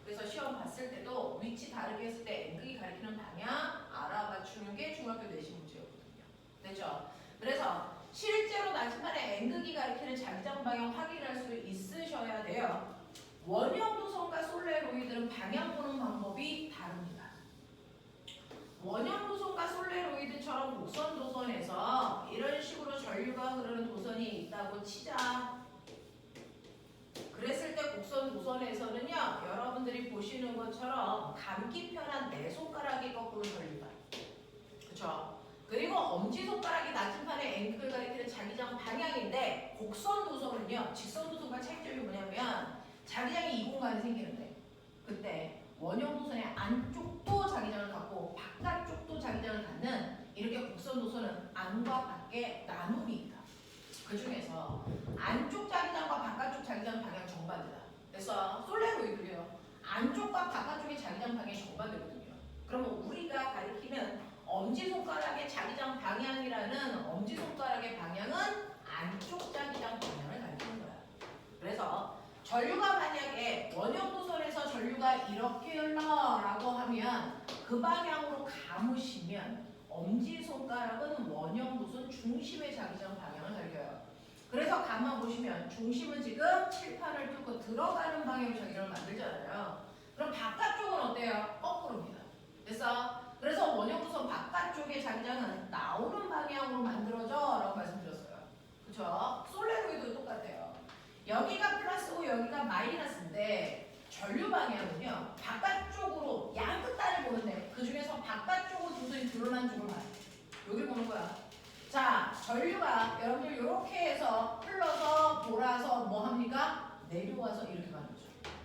그래서 시험 봤을 때도 위치 다르게 했을 때 N극이 가리키는 방향 알아맞추는 게 중학교 내신 문제였거든요. 됐죠? 그래서 실제로 나침판에 N극이 가리키는 자기장 방향 확인할 수 있으셔야 돼요. 원형 도선과 솔레로이드는 방향 보는 방법이 다릅니다. 원형 도선과 솔레로이드처럼 곡선 도선에서 이런 식으로 전류가 흐르는 도선이 있다고 치자. 그랬을 때 곡선 도선에서는요. 여러분들이 보시는 것처럼 감기 편한 내 손가락이 거꾸로 전류가. 그쵸? 그리고 엄지손가락이 나침판의 N극을 가리키는 자기장 방향인데 곡선 도선은요. 직선 도선과 차이점이 뭐냐면 자기장이 이 공간에 생기는데 그때 원형 도선의 안쪽도 자기장을 갖고 바깥쪽도 자기장을 갖는 이렇게 곡선 도선은 안과 밖에 나눔이 있다. 그 중에서 안쪽 자기장과 바깥쪽 자기장 방향 정반대다. 그래서 솔레로이드요. 안쪽과 바깥쪽의 자기장 방향이 정반대거든요. 그러면 우리가 가리키는 엄지손가락의 자기장 방향이라는 엄지손가락의 방향은 안쪽 자기장 방향을 가리키는 거야. 그래서 전류가 만약에 원형 도선에서 전류가 이렇게 흘러라고 하면 그 방향으로 감으시면 엄지손가락은 원형 도선 중심의 자기장 방향을 가리켜요. 그래서 감아보시면 중심은 지금 칠판을 뚫고 들어가는 방향으로 자기장을 만들잖아요. 그럼 바깥쪽은 어때요? 거꾸로입니다. 그래서 원형 도선 바깥쪽의 자기장은 나오는 방향으로 만들어져 라고 말씀드렸어요. 그쵸? 솔레로이드도 똑같아요. 여기가 플러스고 여기가 마이너스인데 전류 방향은요. 바깥쪽으로 양끝단을 보는데 그 중에서 바깥쪽으로 도선이 드러난 쪽을 봐요. 여기 보는 거야. 자, 전류가 여러분들 이렇게 해서 흘러서 돌아서 뭐 합니까? 내려와서 이렇게 가는 거죠.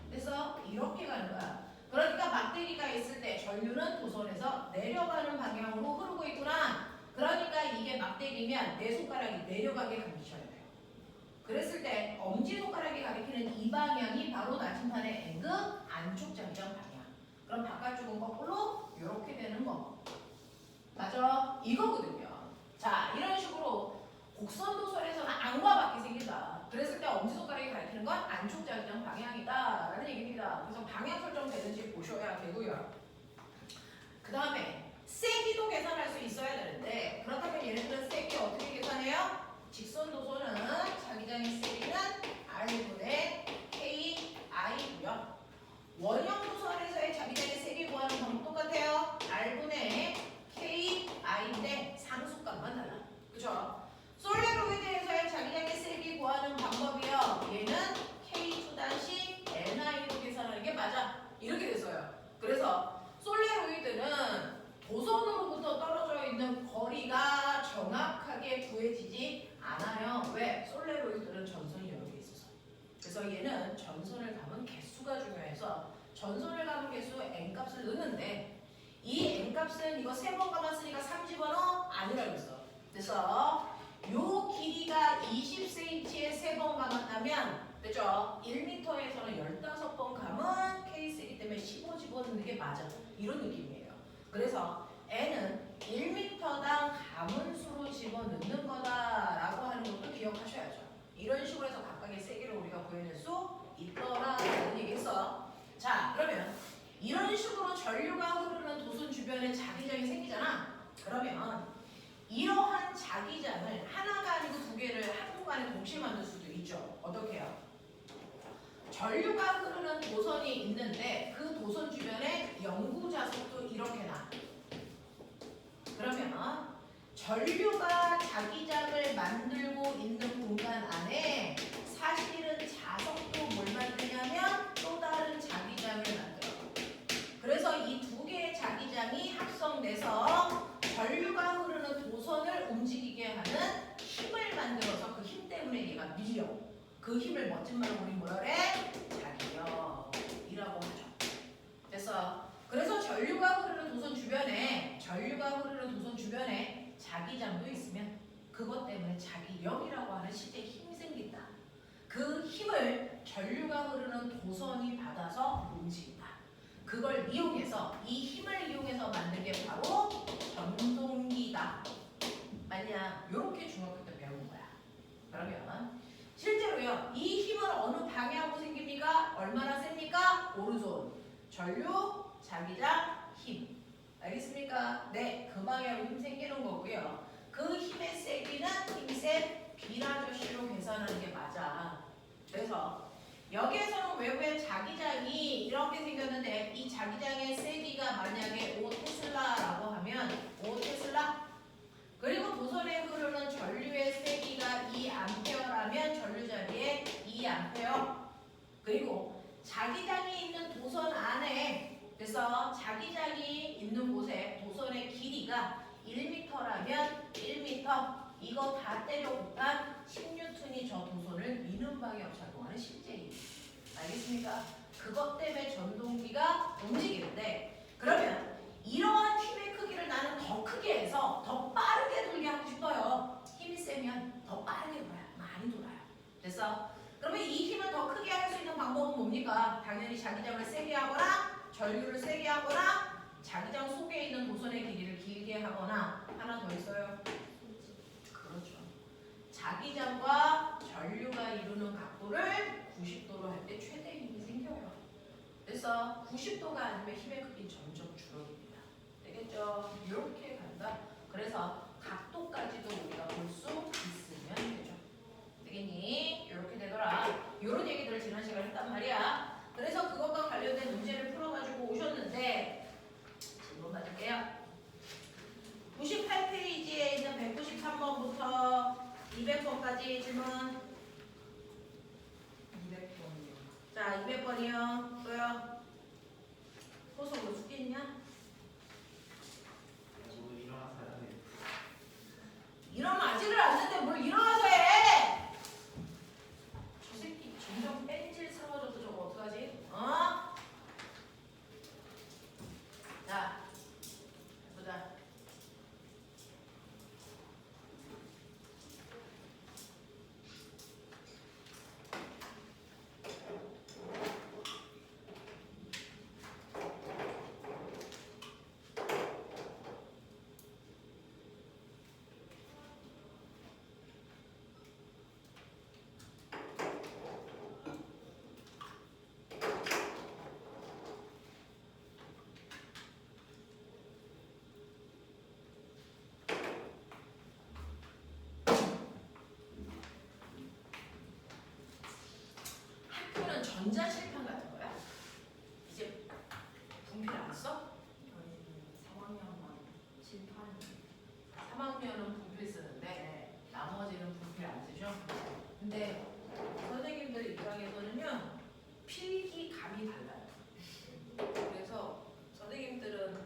그래서 이렇게 가는 거야. 그러니까 막대기가 있을 때 전류는 도선에서 내려가는 방향으로 흐르고 있구나. 그러니까 이게 막대기면 내 손가락이 내려가게 감으셔야 돼요. 그랬을 때 엄지손가락이 가리키는 이 방향이 바로 나침판의 N극 안쪽 자기장 방향. 그럼 바깥쪽은 거꾸로 이렇게 되는 거. 맞아? 이거거든요. 자, 이런 식으로 곡선 도선에서는 안과 밖이 생긴다. 그랬을 때 엄지손가락이 가리키는 건 안쪽 자기장 방향이다 라는 얘기입니다. 그래서 방향 설정 되는지 보셔야 되고요. 그 다음에 세기도 계산할 수 있어야 되는데 그렇다면 얘네들은 세기 어떻게 계산해요? 직선 도선은 자기장의 세기는 R분의 KI고요. 원형 도선에서의 자기장의 세기 구하는 방법 똑같아요. R분의 KI인데 상수값만 달라. 그쵸? 솔레로이드에서의 자기장의 세기 구하는 방법이요. 얘는 K2-NI로 계산하는 게 맞아. 이렇게 됐어요. 그래서 솔레로이드는 도선으로부터 떨어져 있는 거리가 정확하게 구해지지 않아요. 왜? 솔레로이드는 전선이 여러 개 있어서. 그래서 얘는 전선을 감은 개수가 중요해서 전선을 감은 개수 N값을 넣는데 이 N값은 이거 3번 감았으니까 30원어 아니라고 했어. 그래서 요 길이가 20cm에 3번 감았다면 됐죠? 1m에서는 15번 감은 케이스이기 때문에 15 집어넣는 게 맞아. 이런 느낌이에요. 그래서 N은 1m당 감은 수로 집어넣는 거다라고 하는 것도 기억하셔야죠. 이런 식으로 해서 각각의 세기를 우리가 구해낼 수 있더라라는 얘기했어. 자, 그러면 이런 식으로 전류가 흐르는 도선 주변에 자기장이 생기잖아. 그러면 이러한 자기장을 하나가 아니고 두 개를 한 순간에 동시에 만들 수도 있죠. 어떻게 해요? 전류가 흐르는 도선이 있는데 그 도선 주변에 영구 자석도 이렇게 나. 그러면 전류가 자기장을 만들고 있는 공간 안에 사실은 자석도 뭘 만드냐면 또 다른 자기장을 만들어. 그래서 이 두 개의 자기장이 합성돼서 전류가 흐르는 도선을 움직이게 하는 힘을 만들어서 그 힘 때문에 얘가 밀려. 그 힘을 멋진 말로 우리 뭐라 그래? 자기력이라고 하죠. 그래서 전류가 흐르는 도선 주변에 자기장도 있으면 그것 때문에 자기력이라고 하는 실제 힘이 생긴다. 그 힘을 전류가 흐르는 도선이 받아서 움직인다. 그걸 이용해서 이 힘을 이용해서 만든 게 바로 전동기다. 맞냐? 요렇게 중학교 때 배운 거야. 그러면 실제로요, 이 힘은 어느 방향으로 생깁니까? 얼마나 셉니까? 오른손. 전류, 자기장, 힘. 알겠습니까? 네, 그 방향으로 힘 생기는 거고요. 그 힘의 세기는 힘세 비라저씨로 계산하는 게 맞아. 그래서 여기에서는 외부에 자기장이 이렇게 생겼는데 이 자기장의 세기가 만약에 5테슬라라고 하면 5테슬라 그리고 도선에 흐르는 전류의 세기가 2A 전류 자리에 2A 그리고 자기장이 있는 도선 안에 그래서 자기장이 있는 곳에 도선의 길이가 1m라면 1m 이거 다 때려 곱한 10N이 저 도선을 미는 방향으로 작동하는 실제 힘. 알겠습니까? 그것 때문에 전동기가 움직이는데 그러면 이러한 힘의 크기를 나는 더 크게 해서 더 빠르게 돌게 하고 싶어요. 힘이 세면 더 빠르게 돌아요. 많이 돌아요. 됐어? 그러면 이 힘을 더 크게 할 수 있는 방법은 뭡니까? 당연히 자기장을 세게 하거나 전류를 세게 하거나 자기장 속에 있는 도선의 길이를 길게 하거나 하나 더 있어요. 그렇죠. 자기장과 전류가 이루는 각도를 90도로 할 때 최대 힘이 생겨요. 그래서 90도가 아니면 힘의 크기는 점점 줄어듭니다. 되겠죠? 이렇게 간다. 그래서 각도까지도 우리가 볼 수 있으면 되죠. 되겠니? 이렇게 되더라. 이런 얘기들을 지난 시간에 했단 말이야. 그래서 그것과 관련된 문제를 풀어가지고 오셨는데 질문 받을게요. 98페이지에 있는 193번부터 200번까지 질문. 200번이요. 자, 200번이요. 또요. 소속 뭐 숙제있냐? 저도 일어나서 해야 돼. 일어나지를 않는데 뭘 일어나서 해! 저 새끼 점점 뺀질스러워져서 저거 어떡하지? 어? 자, 보자. 학교는 전자실판 같은 거야? 이제 분필 안 써? 저희는 3학년만 칠판. 3학년은 분필 쓰는데 나머지는 분필 안 쓰죠? 근데 선생님들 입장에서는요 필기 감이 달라요. 그래서 선생님들은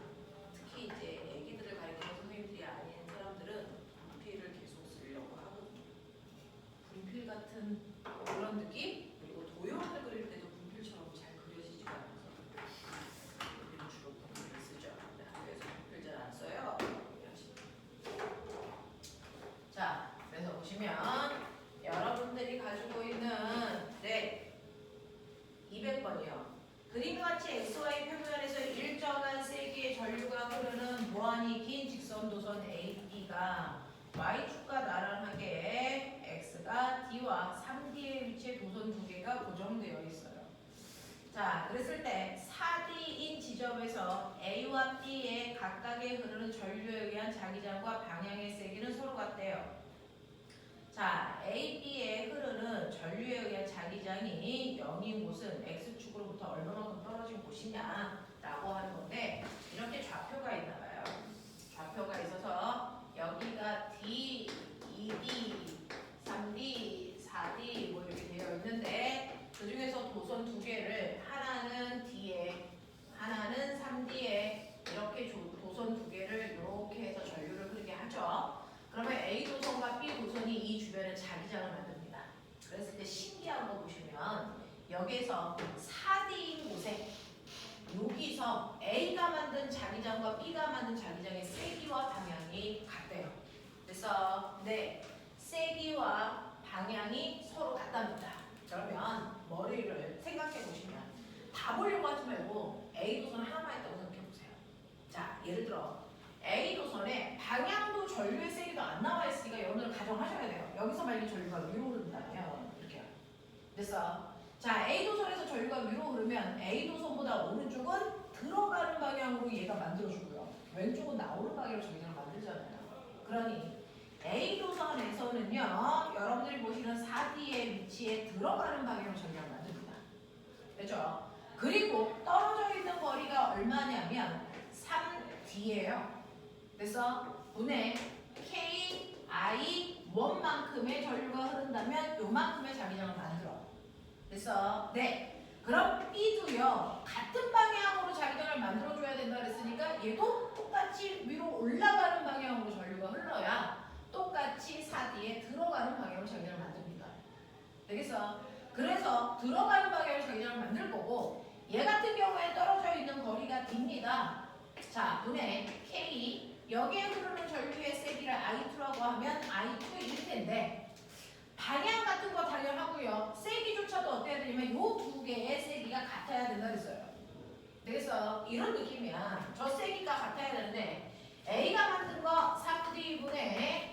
특히 이제 애기들을 가르치는 선생님들이 아닌 사람들은 분필을 계속 쓰려고 하거든요. 분필 같은 그런 느낌? 그리고 도형을 그릴 때도 분필처럼 잘 그려지지가 않아서 우리는 주로 분필을 쓰죠. 근데 학교에서 분필 잘 안 써요. 자, 그래서 보시면 여러분들이 가지고 있는 200번이요. 그림과 같이 XY 표면에서 일정한 세기의 전류가 흐르는 무한히 긴 직선 도선 AB가 Y축과 나란하게 X가 D와 3D의 위치에 도선 두 개가 고정되어 있어요. 자, 그랬을 때 4D인 지점에서 A와 B의 각각에 흐르는 전류에 의한 자기장과 방향의 세기는 서로 같대요. 자, A, B에 흐르는 전류에 의한 자기장이 0인 곳은 X축으로부터 얼마만큼 떨어진 곳이냐라고 하는 건데 이렇게 좌표가 있나 봐요. 좌표가 있어서 여기가 D, 2D, 3D, 4D 뭐 이렇게 되어 있는데 그 중에서 도선 두 개를 하나는 D에 하나는 3D에 이렇게 도선 두 개를 이렇게 해서 전류를 흐르게 하죠. 그러면 A 도선과 B 도선이 이 주변에 자기장을 만듭니다. 그랬을 때 신기한 거 보시면 여기에서 4D인 곳에 여기서 A가 만든 자기장과 B가 만든 자기장의 세기와 방향이 같대요. 그래서 네, 세기와 방향이 서로 같답니다. 그러면 머리를 생각해 보시면 다 보려고 하지 말고 A 도선 하나만 있다고 생각해 보세요. 자, 예를 들어 A 도선에 방향도 전류의 세기도 안 나와 있으니까 여러분들 가정하셔야 돼요. 여기서 만약에 전류가 위로 흐른다면 이렇게요. 그래서 자, A 도선에서 전류가 위로 흐르면 A 도선보다 오른쪽은 들어가는 방향으로 얘가 만들어주고요. 왼쪽은 나오는 방향으로 전류를 만들잖아요. 그러니 A 도선에서는요, 여러분들이 보시는 4D의 위치에 들어가는 방향으로 전류를 만듭니다. 그렇죠? 그리고 떨어져 있는 거리가 얼마냐면 3D예요. 그래서 분의 K, I, 1만큼의 전류가 흐른다면 요만큼의 자기장을 만들어. 그래서 네, 그럼 B도요 같은 방향으로 자기장을 만들어줘야 된다 그랬으니까 얘도 똑같이 위로 올라가는 방향으로 전류가 흘러야 똑같이 4D에 들어가는 방향으로 자기장을 만듭니다. 되겠어? 그래서 들어가는 방향으로 자기장을 만들 거고 얘 같은 경우에 떨어져 있는 거리가 D입니다. 자, 분의 K 여기에 흐르는 전류의 세기를 I2라고 하면 I2일 텐데 방향 같은 거 당연하고요. 세기조차도 어때야 되냐면 요 두 개의 세기가 같아야 된다 그랬어요. 그래서 이런 느낌이야. 저 세기가 같아야 되는데 A가 만든 거 3D분의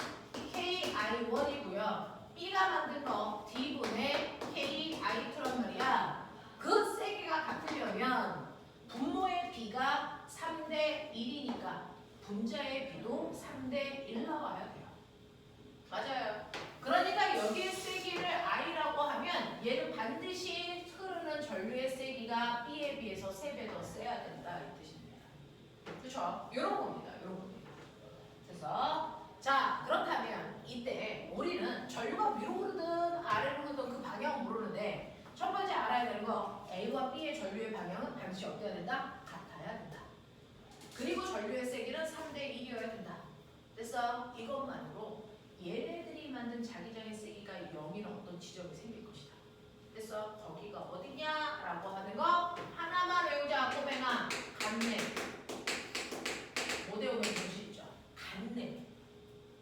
KI1이고요. B가 만든 거 D분의 KI2란 말이야. 그 세기가 같으려면 분모의 B가 3대 1이니까 분자의 B도 3대 1 나와야 돼요. 맞아요. 그러니까 여기에 세기를 I라고 하면 얘는 반드시 흐르는 전류의 세기가 B에 비해서 3배 더 세야 된다 이 뜻입니다. 그렇죠? 이런 겁니다. 이런 겁니다. 그래서 자, 그렇다면 이때 우리는 전류가 위로 흐르든 아래로 흐르든 그 방향은 모르는데 첫 번째 알아야 되는 거 A와 B의 전류의 방향은 반드시 어때야 된다? 같아야 된다. 그리고 전류의 세기는 3대 1이어야 된다. 그래서 이것만으로 얘네들이 만든 자기장의 세기가 0이라는 어떤 지점이 생길 것이다. 그래서 거기가 어디냐라고 하는 거 하나만 외우자. 꼬맹아, 간네. 못 외우면 볼 수 있죠. 간네.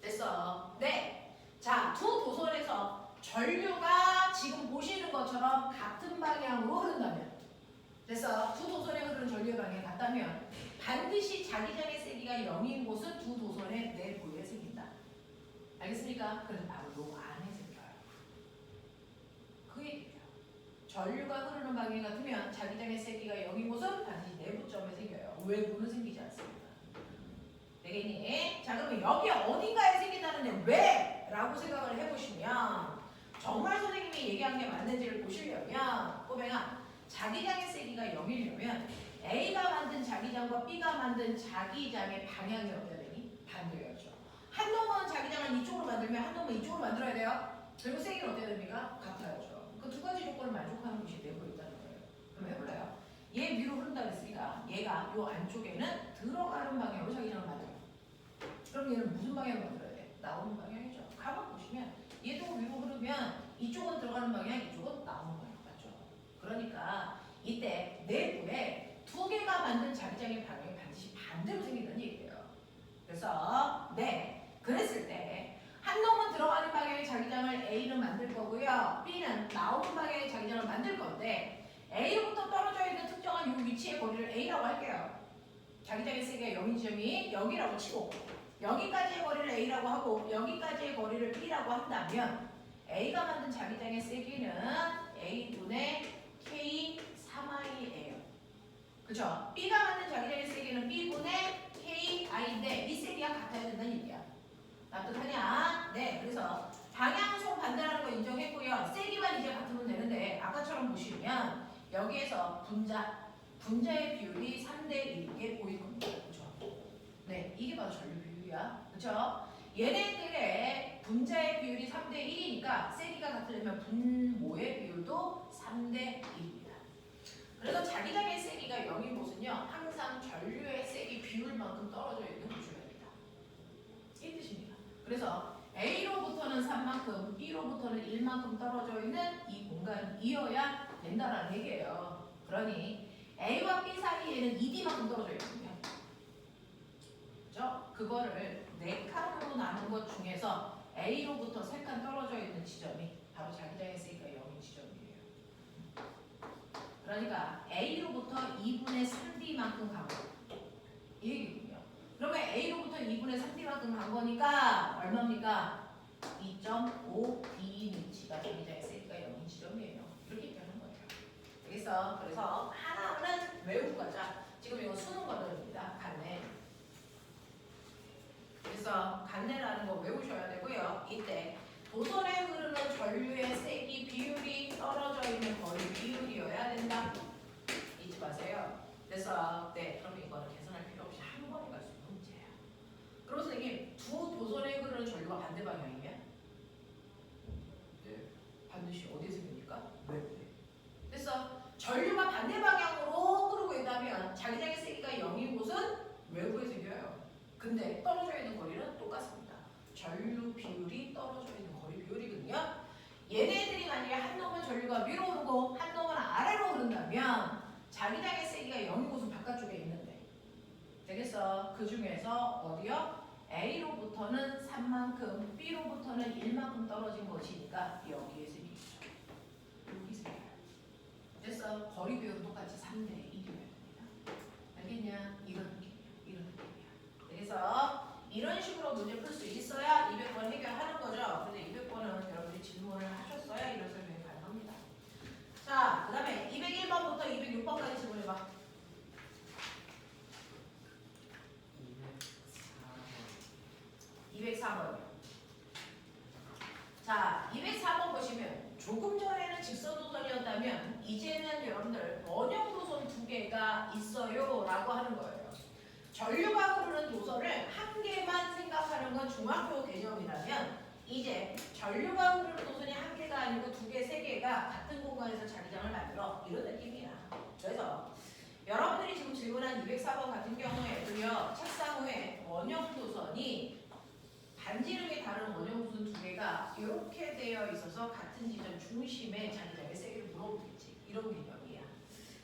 됐어. 네. 자, 두 도선에서 전류가 지금 보시는 것처럼 같은 방향으로 흐른다면, 그래서 두 도선에 흐르는 전류의 방향이 같다면 반드시 자기장의 세기가 0인 곳은 두 도선의 내부에 생긴다. 알겠습니까? 그래서 바로 요 안에 생겨요. 그 얘기예요. 전류가 흐르는 방향이 같으면 자기장의 세기가 0인 곳은 반드시 내부점에 생겨요. 외부는 생기지 않습니다. 되겠니? 자, 그러면 여기 어딘가에 생긴다는데 왜? 라고 생각을 해보시면 정말 선생님이 얘기한 게 맞는지를 보시려면 꼬맹아, 자기장의 세기가 0이려면 A가 만든 자기장과 B가 만든 자기장의 방향이 어때야 되니? 반대여야죠. 한 놈은 자기장을 이쪽으로 만들면 한 놈은 이쪽으로 만들어야 돼요. 그리고 세기는 어때야 됩니까? 같아야죠. 그 두 가지 조건을 만족하는 곳이 내부에 있다는 거예요. 그럼 해볼래요? 얘 위로 흐른다 그랬으니까 얘가 요 안쪽에는 들어가는 방향으로 자기장을 만들어요. 그럼 얘는 무슨 방향으로 만들어야 돼? 나오는 방향이죠. 가만 보시면 얘도 위로 흐르면 이쪽은 들어가는 방향, 이쪽은 나오는 방향 맞죠? 그러니까 이때 내부에 두 개가 만든 자기장의 방향이 반드시 반대로 생긴다는 얘기예요. 그래서 네, 그랬을 때 한 놈은 들어가는 방향의 자기장을 A는 만들 거고요. B는 나오는 방향의 자기장을 만들 건데 A로부터 떨어져 있는 특정한 이 위치의 거리를 A라고 할게요. 자기장의 세기가 0인 지점이 여기라고 치고 여기까지의 거리를 A라고 하고 여기까지의 거리를 B라고 한다면 A가 만든 자기장의 세기는 A분의 K 3I예요. 그죠? B가 만든 자기장의 세기는 B분의 KI인데 이 세기가 같아야 된다는 얘기야. 납득하냐? 네, 그래서 방향성 반대라는 거 인정했고요. 세기만 이제 같으면 되는데 아까처럼 보시면 여기에서 분자의 비율이 3대 1이 보일 겁니다. 그렇죠? 네, 이게 바로 전류 비율이야. 그렇죠? 얘네들의 분자의 비율이 3대 1이니까 세기가 같으려면 분모의 비율도 3대 1입니다. 그래서 자기장의 세기가 0인 곳은요, 항상 전류의 세기 비율만큼 떨어져 있는 구조입니다. 이 뜻입니다. 그래서 A로부터는 3만큼, B로부터는 1만큼 떨어져 있는 이 공간이어야 된다라는 얘기예요. 그러니 A와 B 사이에는 2D만큼 떨어져 있거든요. 그죠? 그거를 4칸으로 나눈 것 중에서 A로부터 3칸 떨어져 있는 지점이 바로 자기장의 세기가 0인 지점이에요. 그러니까 A로부터 2분의 3D만큼 간 거. 이 얘기군요. 그러면 A로부터 2분의 3D만큼 간 거니까 얼마입니까? 2.5D니치가 자기장의 세기가 0인 지점이에요. 이렇게 표현한 거예요. 그래서 하나는 외우고 가자. 지금 이거 수능 버전입니다. 간내. 그래서 간내라는 거 외우셔야 되고요. 이때 도선에 흐르는 전류의 세기 비율이 떨어져 있는 거리 비율이어야 된다. 잊지 마세요. 그래서 그럼 이거는 계산할 필요 없이 한 번에 갈 수 있는 문제예요. 그럼 선생님, 두 도선에 흐르는 전류가 반대 방향이면? 네. 반드시 어디에 생깁니까? 네. 그래서 전류가 반대 방향으로 흐르고 있다면 자기장의 세기가 0인 곳은 외부에 생겨요. 근데 떨어져 있는 거리는 똑같습니다. 전류 비율이 떨어져 있는 거리 비율이거든요. 얘네들이 만약에 한 놈은 전류가 위로 흐르고 한 놈은 아래로 흐른다면 자기장의 세기가 0인 곳은 바깥쪽에 있는데 되겠어? 그 중에서 어디요? A로부터는 3만큼, B로부터는 1만큼 떨어진 것이니까 여기에 생기죠. 여기 생겨요. 그래서 거리 비율은 똑같이 3대 1이어야 됩니다. 알겠냐? 이런 느낌이야. 이런 느낌이야. 그래서 이런 식으로 문제 풀 수 있어야 200번 해결하는 거죠. 근데 200번은 여러분들이 질문을 하셨어야 이런 설명이 가능합니다. 자, 그 다음에 201번부터 206번까지 질문해봐. 204번. 자, 204번 보시면 조금 전에는 직선도선이었다면 이제는 여러분들 원형도선 2개가 있어요 라고 하는 거예요. 전류가 흐르는 도선을 한 개만 생각하는 건 중학교 개념이라면 이제 전류가 흐르는 도선이 한 개가 아니고 2개, 3개가 같은 공간에서 자기장을 만들어 이런 느낌이야. 그래서 여러분들이 지금 질문한 204번 같은 경우에도요. 책상 위에 원형도선이 반지름이 다른 원형도선 2개가 이렇게 되어 있어서 같은 지점 중심에 자기장의 세기를 물어보겠지. 이런 개념이야.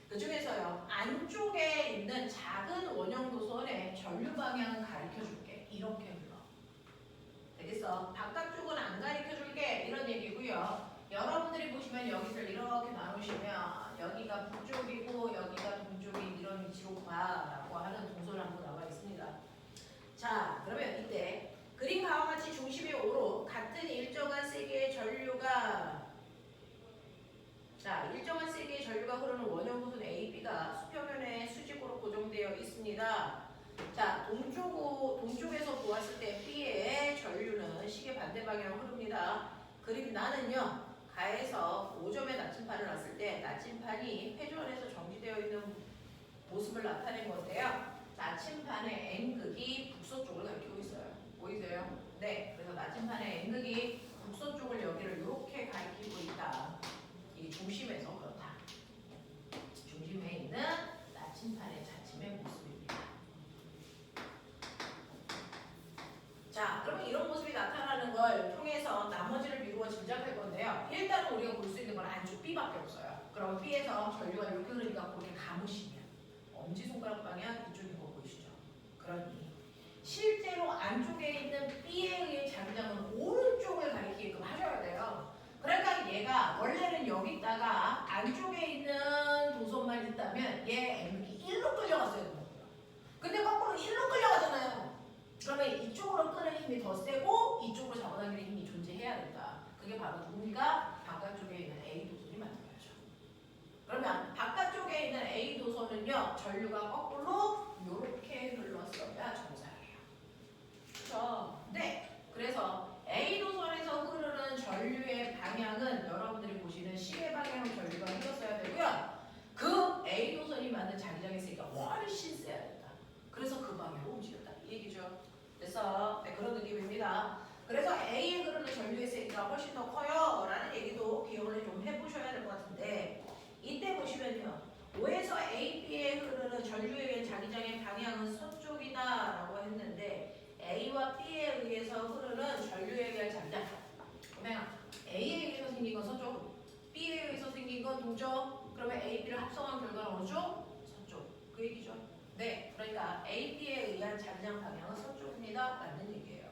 그 중에서요. 안쪽에 있는 작은 원형도선의 전류 방향을 가르쳐줄게. 이렇게 흘러. 되겠어? 바깥쪽은 안 가르쳐줄게. 이런 얘기고요. 여러분들이 보시면 여기를 이렇게 나누시면 여기가 북쪽이고 여기가 동쪽인 이런 위치로 가라고 하는 동선 한번 나와 있습니다. 자, 그러면 이때 그림 바와 같이 중심이 O로 같은 일정한 세기의 전류가 일정한 세기의 전류가 흐르는 원형도선 AB가 수평면에 수직으로 고정되어 있습니다. 자, 동쪽에서 보았을 때 B의 전류는 시계 반대 방향으로 흐릅니다. 그림 나는요. 가에서 5점의 나침판을 놨을 때 나침판이 회전해서 정지되어 있는 모습을 나타낸 건데요. 나침판의 N극이 북서쪽을 가리키고 있어요. 보이세요? 네. 그래서 나침판의 N극이 북서쪽을 여기를 이렇게 가리키고 있다. 이 중심에서 그렇다. 중심에 있는 나침판의 자침의 모습입니다. 자, 그러면 이런 모습이 나타나는 걸 통해서 나머지를 미루어 짐작할 건데요. 일단은 우리가 볼 수 있는 건 안쪽 B밖에 없어요. 그럼 B에서 전류가 이렇게 흐르니까 그렇게 감으시면 엄지손가락 방향 이쪽인 거 보이시죠? 그러니 실제로 안쪽에 있는 B에 의해 자기장은 오른쪽을 가리키게끔 하셔야 돼요. 그러니까 얘가 원래는 여기다가 안쪽에 있는 도선만 있다면 얘 N극이 1로 끌려갔어야 되는 거예요. 근데 거꾸로 1로 끌려가잖아요. 그러면 이쪽으로 끄는 힘이 더 세고 이쪽으로 잡아당기는 힘이 존재해야 된다. 그게 바로 누군가 바깥쪽에 있는 A 도선이 만들어야죠. 그러면 바깥쪽에 있는 A 도선은요. 전류가 거꾸로 이렇게 흘렀어야 정상이에요. 그렇죠? 네. 그래서 A 도선에서 흐르는 전류에 의한 잔량. 그러면 A에 의해서 생긴 건 서쪽, B에 의해서 생긴 건 동쪽. 그러면 A, B를 합성한 결과는 어느 쪽? 서쪽. 그 얘기죠. 네, 그러니까 A, B에 의한 잔량 방향은 서쪽입니다. 라는 얘기예요.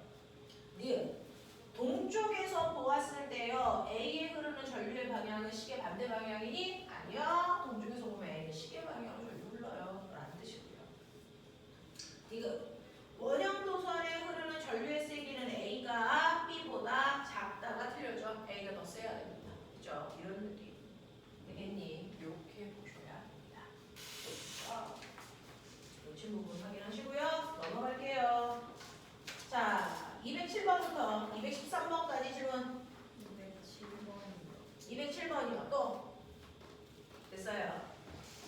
니은 동쪽에서 보았을 때요, A에 흐르는 전류의 방향은 시계 반대 방향이니? 아니야. 동쪽에서 보면 A는 시계 방향으로 전류 흘러요. 라는 뜻이고요. 디귿 원형 도선에 흐르는 전류의 세기는 A가 B보다 작다가 틀려져. A가 더 세야 됩니다. 그죠? 이런 느낌. 되겠니? 이렇게 보셔야 됩니다. 놓친 부분 확인하시고요. 넘어갈게요. 자, 207번부터 213번까지 질문. 207번이요. 또 됐어요.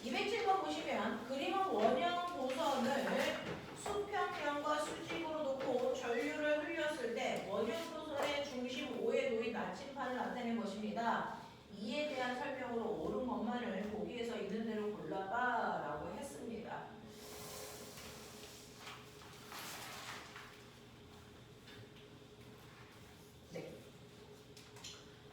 207번 보시면 그림은 원형 도선을 수평면과 수직으로 놓고 전류를 흘렸을 때 원형 도선의 중심 O에 놓인 나침판을 나타낸 것입니다. 이에 대한 설명으로 옳은 것만을 보기에서 있는 대로 골라봐 라고 했습니다. 네.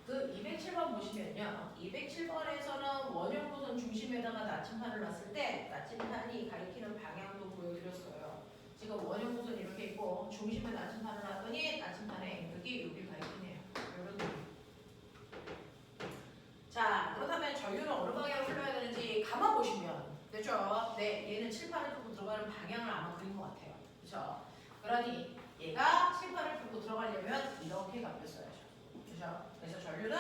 그 207번 보시면요. 207번에서는 원형 도선 중심에다가 나침판을 놨을 때 나침판이 가리키는 방향도 보여드렸어요. 지금 원형 도선이 이렇게 있고 중심에 나침판을 놨더니 나침판의 N극이 여기 가리키네요. 이런 느낌. 자, 그렇다면 전류는 어느 방향으로 흘러야 되는지 가만 보시면 됐죠? 네, 얘는 칠판을 뚫고 들어가는 방향을 아마 그린 것 같아요. 그렇죠? 그러니 얘가 칠판을 뚫고 들어가려면 이렇게 바뀌었어야죠. 그렇죠? 그래서 전류는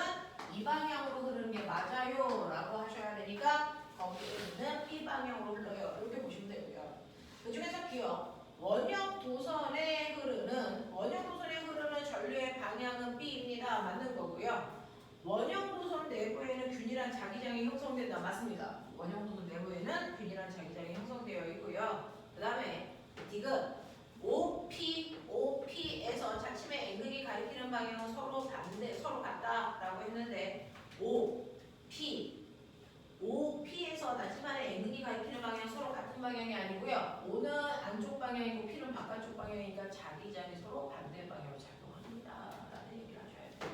이 방향으로 흐르는 게 맞아요 라고 하셔야 되니까 거기에 있는 B 방향으로 흘러요. 이렇게 보시면 되고요. 그 중에서 기억 원형 도선에 흐르는 전류의 방향은 B입니다. 맞는 거고요. 원형 도선 내부에는 균일한 자기장이 형성된다. 맞습니다. 원형 도선 내부에는 균일한 자기장이 형성되어 있고요. 그 다음에 디귿 OP에서 자침의 N극이 가리키는 방향은 서로 반대, 서로 같다라고 했는데 OP에서 나침반의 N극이 가리키는 방향은 서로 같은 방향이 아니고요. O는 안쪽 방향이고 P는 바깥쪽 방향이니까 자기장이 서로 반대 방향으로 작용합니다. 라는 얘기를 하셔야 돼요.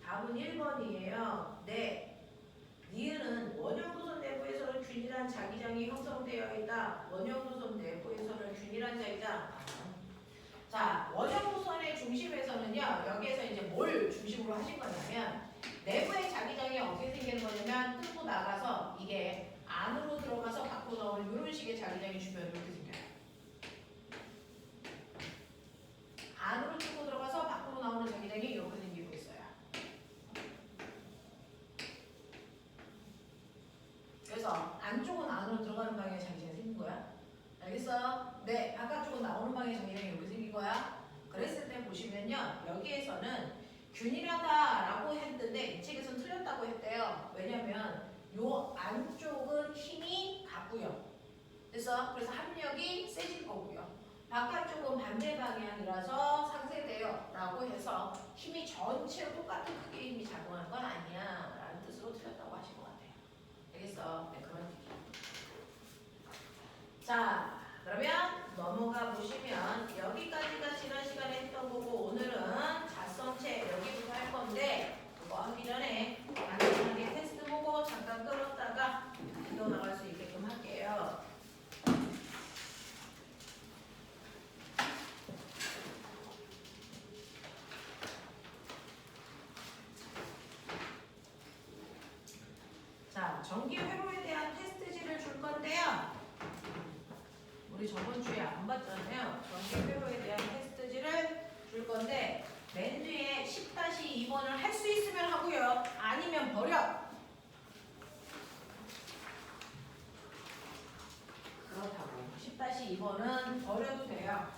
답은 1번이에요. 네. 니은은 원형도선 내부에서는 균일한 자기장이 형성되어 있다. 원형도선 내부에서는 균일한 자기장. 자, 원형도선의 중심에서는요. 여기에서 이제 뭘 중심으로 하신 거냐면 내부의 자기장이 어떻게 생기는 거냐면 뚫고 나가서 이게 안으로 들어가서 밖으로 나오는 이런 식의 자기장이 주변에 이렇게 생겨요. 안으로 뚫고 들어가서 밖으로 나오는 자기장이 이렇게 생기고 있어요. 그래서 안쪽은 안으로 들어가는 방향의 자기장이 생긴 거야. 알겠어? 네, 바깥쪽은 나오는 방향의 자기장이 이렇게 생긴 거야. 그랬을 때 보시면요. 여기에서는 균일하다라고 했는데 이 책에서는 틀렸다고 했대요. 왜냐면 요 안쪽은 힘이 같고요. 그래서 합력이 세질 거고요. 바깥쪽은 반대 방향이라서 상쇄돼요. 라고 해서 힘이 전체로 똑같은 크기의 힘이 작용하는 건 아니야. 라는 뜻으로 틀렸다고 하신 것 같아요. 알겠어? 네, 그런 얘기. 자, 그러면 넘어가 보시면 여기까지가 지난 시간에 했던 거고 오늘은 자성체 여기부터 할 건데 그거 하기 전에 간단하게 테스트 보고 잠깐 끊었다가 이어 나갈 수 있게끔 할게요. 자, 전기 회로에 대한 테스트지를 줄 건데요. 우리 저번 주에 안 봤잖아요. 전기 회로에 대한 테스트지를 줄 건데 맨 뒤에 10-2번을 할 수 있으면 하고요. 아니면 버려. 그렇다고 10-2번은 버려도 돼요.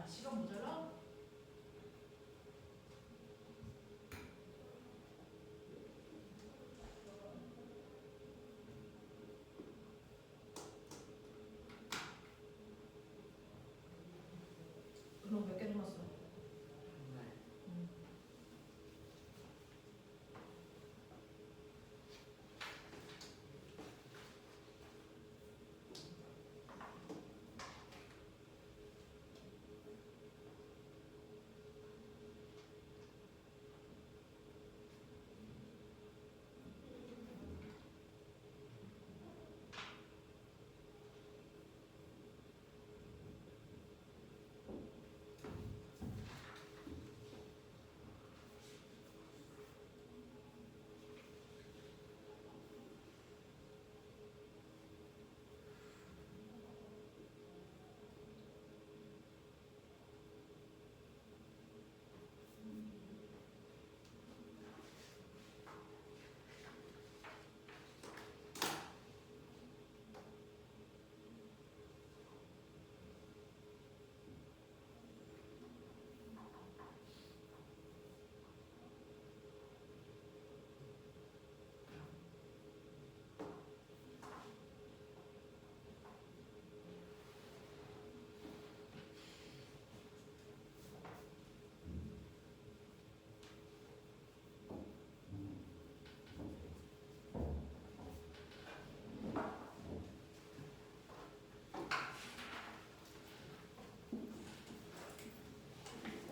시간 모자라? 그럼 몇 개 남았어?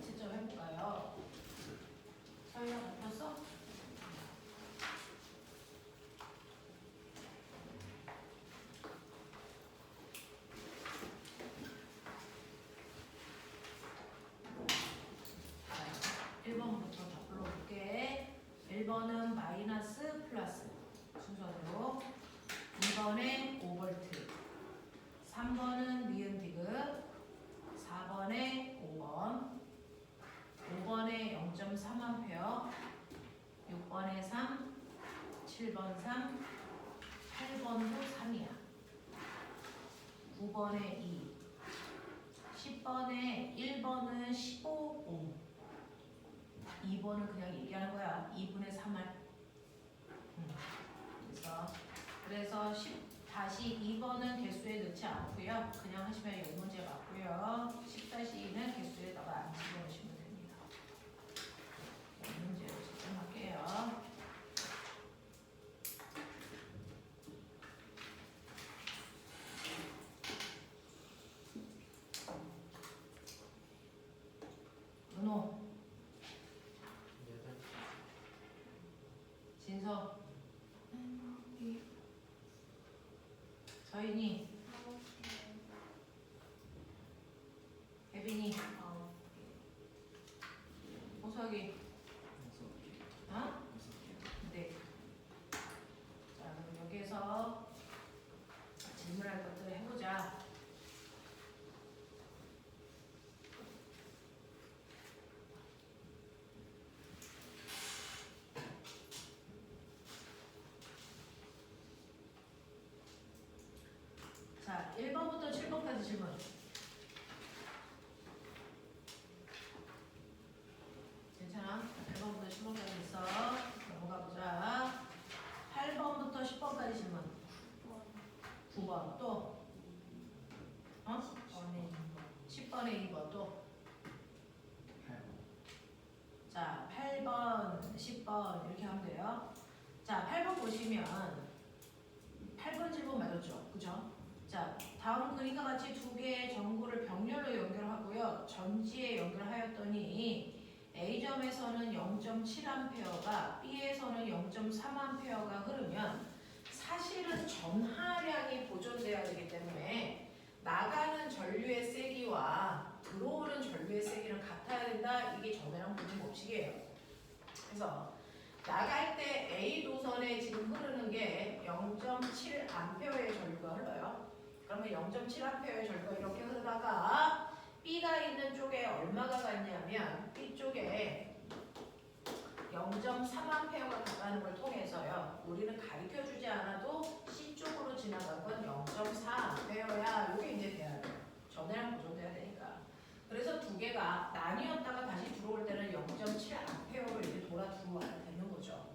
채점 해볼까요? 서희랑 바뀌었어? 자, 1번부터 다 불러볼게. 1번은 마이너스 플러스 순서대로, 2번에 5V, 3번은 니은 디귿, 4번에 5번, 5번에 0.3A, 6번에 3, 7번 3, 8번도 3이야. 9번에 2, 10번에 1번은 15옴, 2번은 그냥 얘기하는 거야. 2분의 3할. 그래서 10-2번은 개수에 넣지 않고요. 그냥 하시면 이 문제 맞고요. 10-2는 개수에다가 안 집어넣으시면 됩니다. 이 문제로 집중할게요. 은호, 진서, 서인이, 혜빈이, 호석이, 어? 네. 자, 그럼 여기에서 질문할 것들을 해보자. 자, 1번부터 7번까지 질문. 괜찮아? 1번부터 10번까지 있어. 넘어가 보자. 8번부터 10번까지 질문. 9번 또. 어? 10번에 2번 또. 자, 8번, 10번 이렇게 하면 돼요. 자, 8번 보시면 8번 질문 맞았죠? 그죠? 자, 다음 그림과 같이 두 개의 전구를 병렬로 연결하고요. 전지에 연결하였더니 A점에서는 0.7A가 B에서는 0.3A가 흐르면 사실은 전하량이 보존돼야 되기 때문에 나가는 전류의 세기와 들어오는 전류의 세기는 같아야 된다. 이게 전하량 보존 법칙이에요. 그래서 나갈 때 A 도선에 지금 흐르는 게 0.7A의 전류가 흘러요. 그러면 0.7A의 전류가 이렇게 흐르다가 B가 있는 쪽에 얼마가 갔냐면 B 쪽에 0.3A가 갔다는 걸 통해서요. 우리는 가르쳐주지 않아도 C 쪽으로 지나간 건 0.4A야. 이게 이제 돼야 돼요. 전해량 보존돼야 되니까. 그래서 두 개가 나뉘었다가 다시 들어올 때는 0.7A로 이렇게 돌아 들어와야 되는 거죠.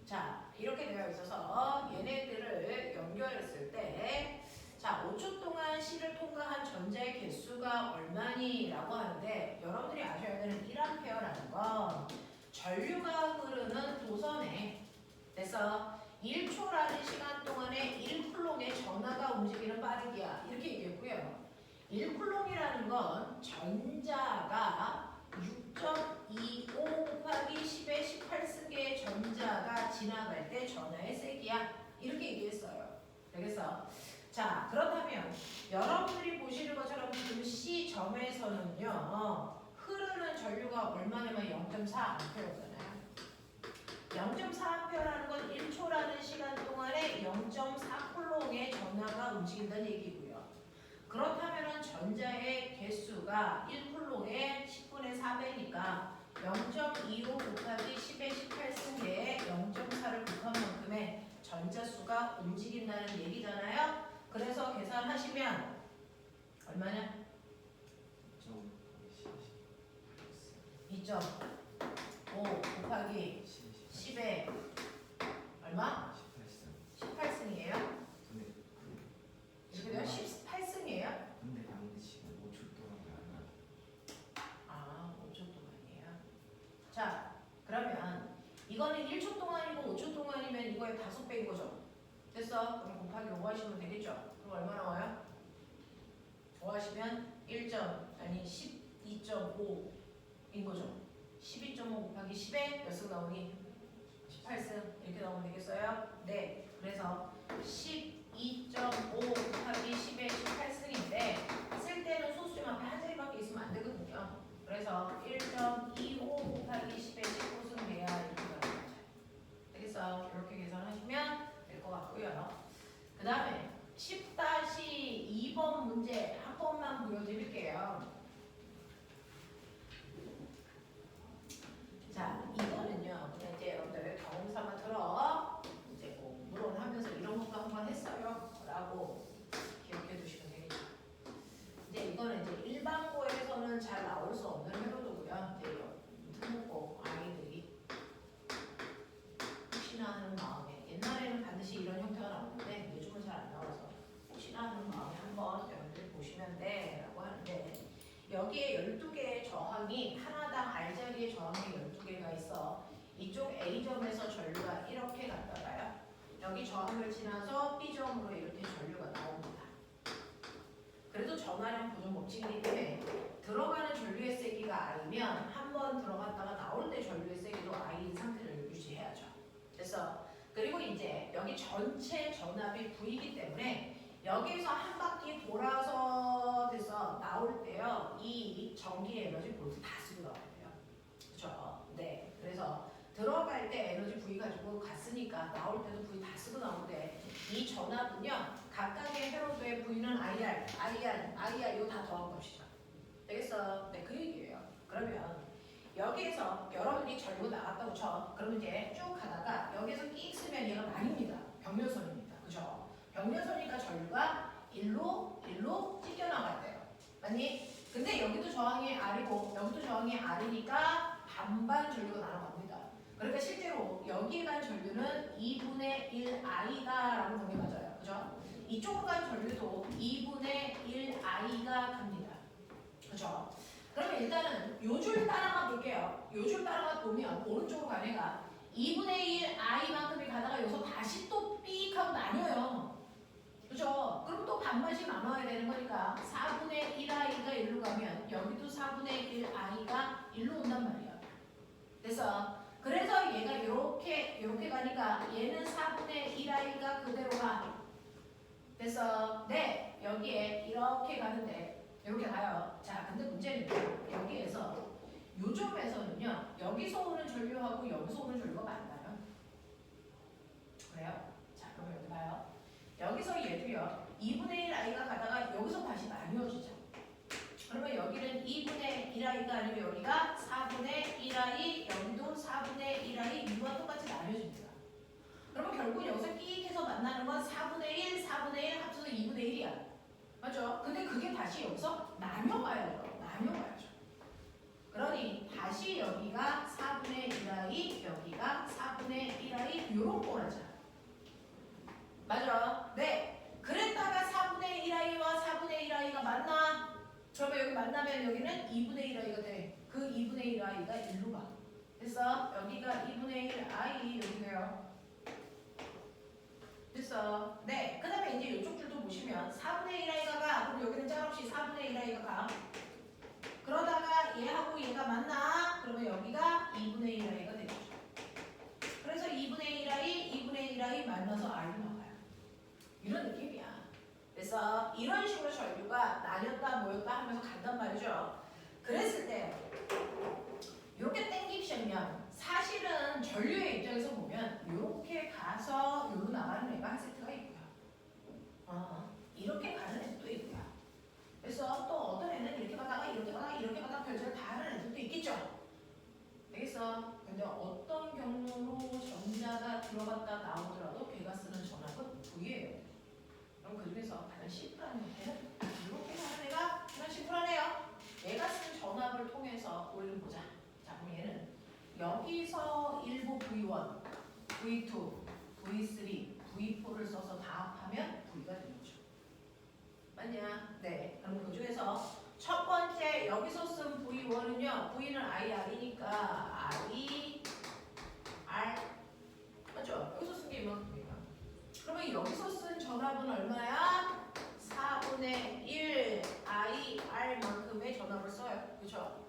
자, 이렇게 되어 있어서 얘네들을 연결했을 때 자, 5초 동안 C를 통과한 전자의 개수가 얼마니라고 하는데 여러분들이 아셔야 되는 1A라는 건 전류가 흐르는 도선에 그래서 1초라는 시간 동안에 1쿨롱의 전하가 움직이는 빠르기야 이렇게 얘기했고요. 1쿨롱이라는 건 전자가 6.25 곱하기 10의 18승계의 전자가 지나갈 때 전하의 세기야 이렇게 얘기했어요. 되겠어? 자, 그렇다면 여러분들이 보시는 것처럼 지금 C점에서는요 흐르는 전류가 얼마냐면 0.4A잖아요. 0.4A라는 건 1초라는 시간 동안에 0.4쿨롱의 전하가 움직인다는 얘기고요. 그렇다면 전자의 개수가 1쿨롱에 10분의 4배니까 0.25 곱하기 10의 18승계에 0.4를 곱한 만큼의 전자수가 움직인다는 얘기잖아요. 그래서 계산하시면 얼마냐? 2.5 곱하기 10에 얼마? 18승이에요? 이렇게 되면 18승이에요? 근데 지금 5초 동안 아, 5초 동안이에요. 자, 그러면 이거는 1초 동안이고 5초 동안이면 이거의 5배인 거죠. 됐어? 그럼 곱하기 5 하시면 되겠죠? 그럼 얼마 나와요? 5 하시면 12.5인 거죠. 12.5 곱하기 10에 몇 승 나오니? 18승 이렇게 나오면 되겠어요? 네. 그래서 12.5 곱하기 10에 18승인데 쓸 때는 소수점 앞에 한 자리밖에 있으면 안 되거든요. 그래서 1.25 곱하기 10에 19승 돼야 이렇게 나오는 거죠. 되겠어? 이렇게 계산하시면 될 것 같고요. 그 다음에 10-2번 문제 한 번만 보여드릴게요. 자, 이거는요. 그냥 이제 여러분들 경험 삼아 들어 이제 뭐 물론 하면서 이런 것도 한 번 했어요. 라고 기억해 두시면 되겠죠. 이제 이거는 이제 일반고에서는 잘 나올 수 없는 회로도고요. 이제 특목고 아이들이 혹시나 하는 마음에 옛날에는 반드시 이런 형태가 나오는데 요즘은 잘 안 나와서 혹시나 하는 마음에 한번 여러분들 보시면 돼 라고 하는데 여기에 12개의 저항이 하나당 R자리의 저항이 12개가 있어. 이쪽 A점에서 전류가 이렇게 갔다가요. 여기 저항을 지나서 B점으로 이렇게 전류가 나옵니다. 그래도 전하량 보존 법칙이기 때문에 들어가는 전류의 세기가 I면 한 번 들어갔다가 나올 때 전류의 세기도 I인 상태를 유지해야죠. 됐어? 그리고 이제 여기 전체 전압이 V이기 때문에 여기에서 한 바퀴 돌아서 돼서 나올 때요. 이 전기 에너지 볼트 다 쓰고 나와야 돼요. 그렇죠? 네. 그래서 들어갈 때 에너지 V 가지고 갔으니까 나올 때도 V 다 쓰고 나오는데 이 전압은요. 각각의 회로도의 V는 IR, 이거 다 더한 값이죠. 되겠어? 네, 그 얘기예요. 그러면 여기에서 여러분이 전류가 나갔다고 쳐. 그러면 이제 쭉 가다가 여기에서 끼익 쓰면 얘가 만입니다. 병렬선입니다. 그죠? 병렬선이니까 전류가 일로 찢겨 나갈 때요. 맞니? 근데 여기도 저항이 R이고 여기도 저항이 R이니까 반반 전류가 날아갑니다. 그러니까 실제로 여기에 간 전류는 2분의 1I다라고 보는 게 맞아요. 그죠? 이쪽으로 간 전류도 2분의 1I가 갑니다. 그죠? 그러면 일단은 요 줄 따라가 볼게요. 요 줄 따라가 보면 오른쪽으로 간 애가 2분의 1 I만큼이 가다가 여기서 다시 또 삑 하고 나뉘어요. 그죠? 그럼 또 반반씩 나눠야 되는 거니까 4분의 1I가 일로 가면 여기도 4분의 1I가 일로 온단 말이야. 그래서 얘가 이렇게 가니까 얘는 4분의 1I가 그대로 가. 됐어? 네. 여기에 이렇게 가는데 이렇게 가요. 자, 근데 문제는 여기에서 요점에서는요. 여기서 오는 전류하고 여기서 오는 전류가 만나요. 그래요? 자, 그럼 여기 봐요. 여기서 얘도요. 2분의 1 I가 가다가 여기서 다시 나뉘어지죠. 그러면 여기는 2분의 1I가 아니면 여기가 4분의 1I, 여기도 4분의 1I 이와 똑같이 나뉘어집니다. 그러면 결국 여기서 끼익 해서 만나는 건 4분의 1, 4분의 1 합쳐서 2분의 1이야. 맞죠? 근데 그게 다시 여기서 나뉘어가야죠. 나뉘어가요. i가 1로 가. 그래서 여기가 2분의 1 i 여기네요. 됐어. 네. 그 다음에 이제 이쪽 줄도 보시면 4분의 1 i가 가. 그럼 여기는 짤없이 4분의 1 i가 가. 그러다가 얘하고 얘가 만나. 그러면 여기가 2분의 1 i가 되죠. 그래서 2분의 1 i, 2분의 1 i 만나서 i로 나와요. 이런 느낌이야. 그래서 이런 식으로 전류가 나뉘었다 모였다 하면서 간단 말이죠. 그랬을 때 이렇게 땡기시면 사실은 전류의 입장에서 보면 이렇게 가서 여기로 나가는 애가 한 세트가 있고요. 이렇게 가는 애도 있고요. 그래서 또 어떤 애는 이렇게 가다가 이렇게 가다가 이렇게 가다가 별자를 다 하는 애들도 있겠죠. 되겠어? 근데 어떤 경로로 전자가 들어갔다 나오더라도 걔가 쓰는 전압은 V예요. 그럼 그 중에서 가장 심플한 형태는 이렇게 가는 애가 가장 심플하네요. 얘가 쓴 전압을 통해서 우리는 보자. 자, 그럼 얘는 여기서 일부 V1, V2, V3, V4를 써서 다 합하면 V가 되는 거죠. 맞냐? 네. 그럼 그 중에서 첫 번째 여기서 쓴 V1은요. V는 IR이니까 I, R 맞죠? 여기서 쓴 게 이만큼이니까. 그러면 여기서 쓴 전압은 얼마야? 4분의 1 IR만큼의 전압을 써요. 그렇죠?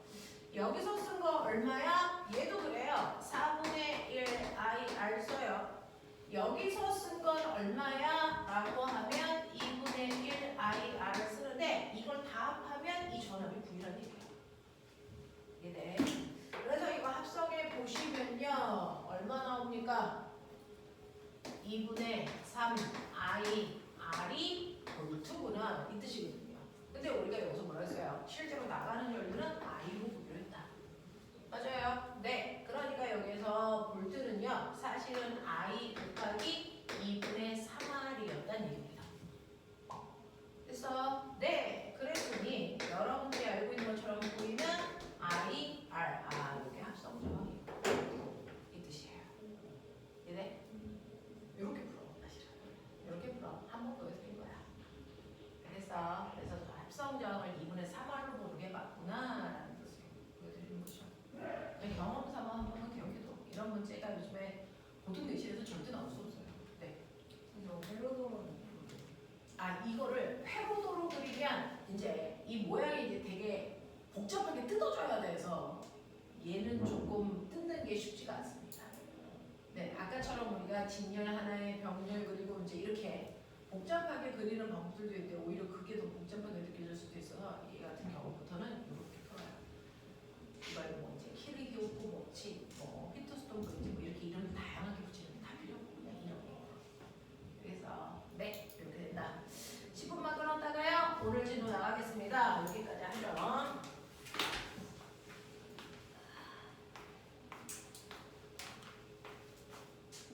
여기서 쓴 거 얼마야? 얘도 그래요. 4분의 1 IR 써요. 여기서 쓴 건 얼마야? 라고 하면 2분의 1 IR을 쓰는데 이걸 다 합하면 이 전압이 V라는 얘기예요. 이해돼? 그래서 이거 합성해 보시면요. 얼마 나옵니까? 2분의 3 I R이 볼트구나 이 뜻이거든요. 근데 우리가 여기서 뭐라 했어요? 실제로 나가는 전류는 I로 구별했다. 맞아요? 네. 그러니까 여기서 볼트는요. 사실은 I 곱하기 2분의 3R이었다는 얘기입니다. 그래서 네. 그랬으니 여러분들이 알고 있는 것처럼 보이면 I, R, 이렇게 합성정이 이 뜻이에요. 이해돼? 이렇게 풀어. 사실은. 이렇게 풀어. 한 번 더 해서 푼 거야. 그래서 저 합성정을 2분의 3R로 보는 게 맞구나라는 뜻을 보여드리는 거죠. 경험 삼아 한 번만 기억해도 이런 문제가 요즘에 보통 내실에서 절대 나올 수 없어요. 네. 이거 헬로도로 이거를 회로도로 그리면 이제 이 모양이 이제 되게 복잡하게 뜯어져야 돼서 얘는 조금 뜯는 게 쉽지가 않습니다. 네, 아까처럼 우리가 직렬 하나에 병렬 그리고 이제 이렇게 복잡하게 그리는 방법들도 있는데 오히려 그게 더 복잡하게 느껴질 수도 있어서 이 같은 경우부터는 이렇게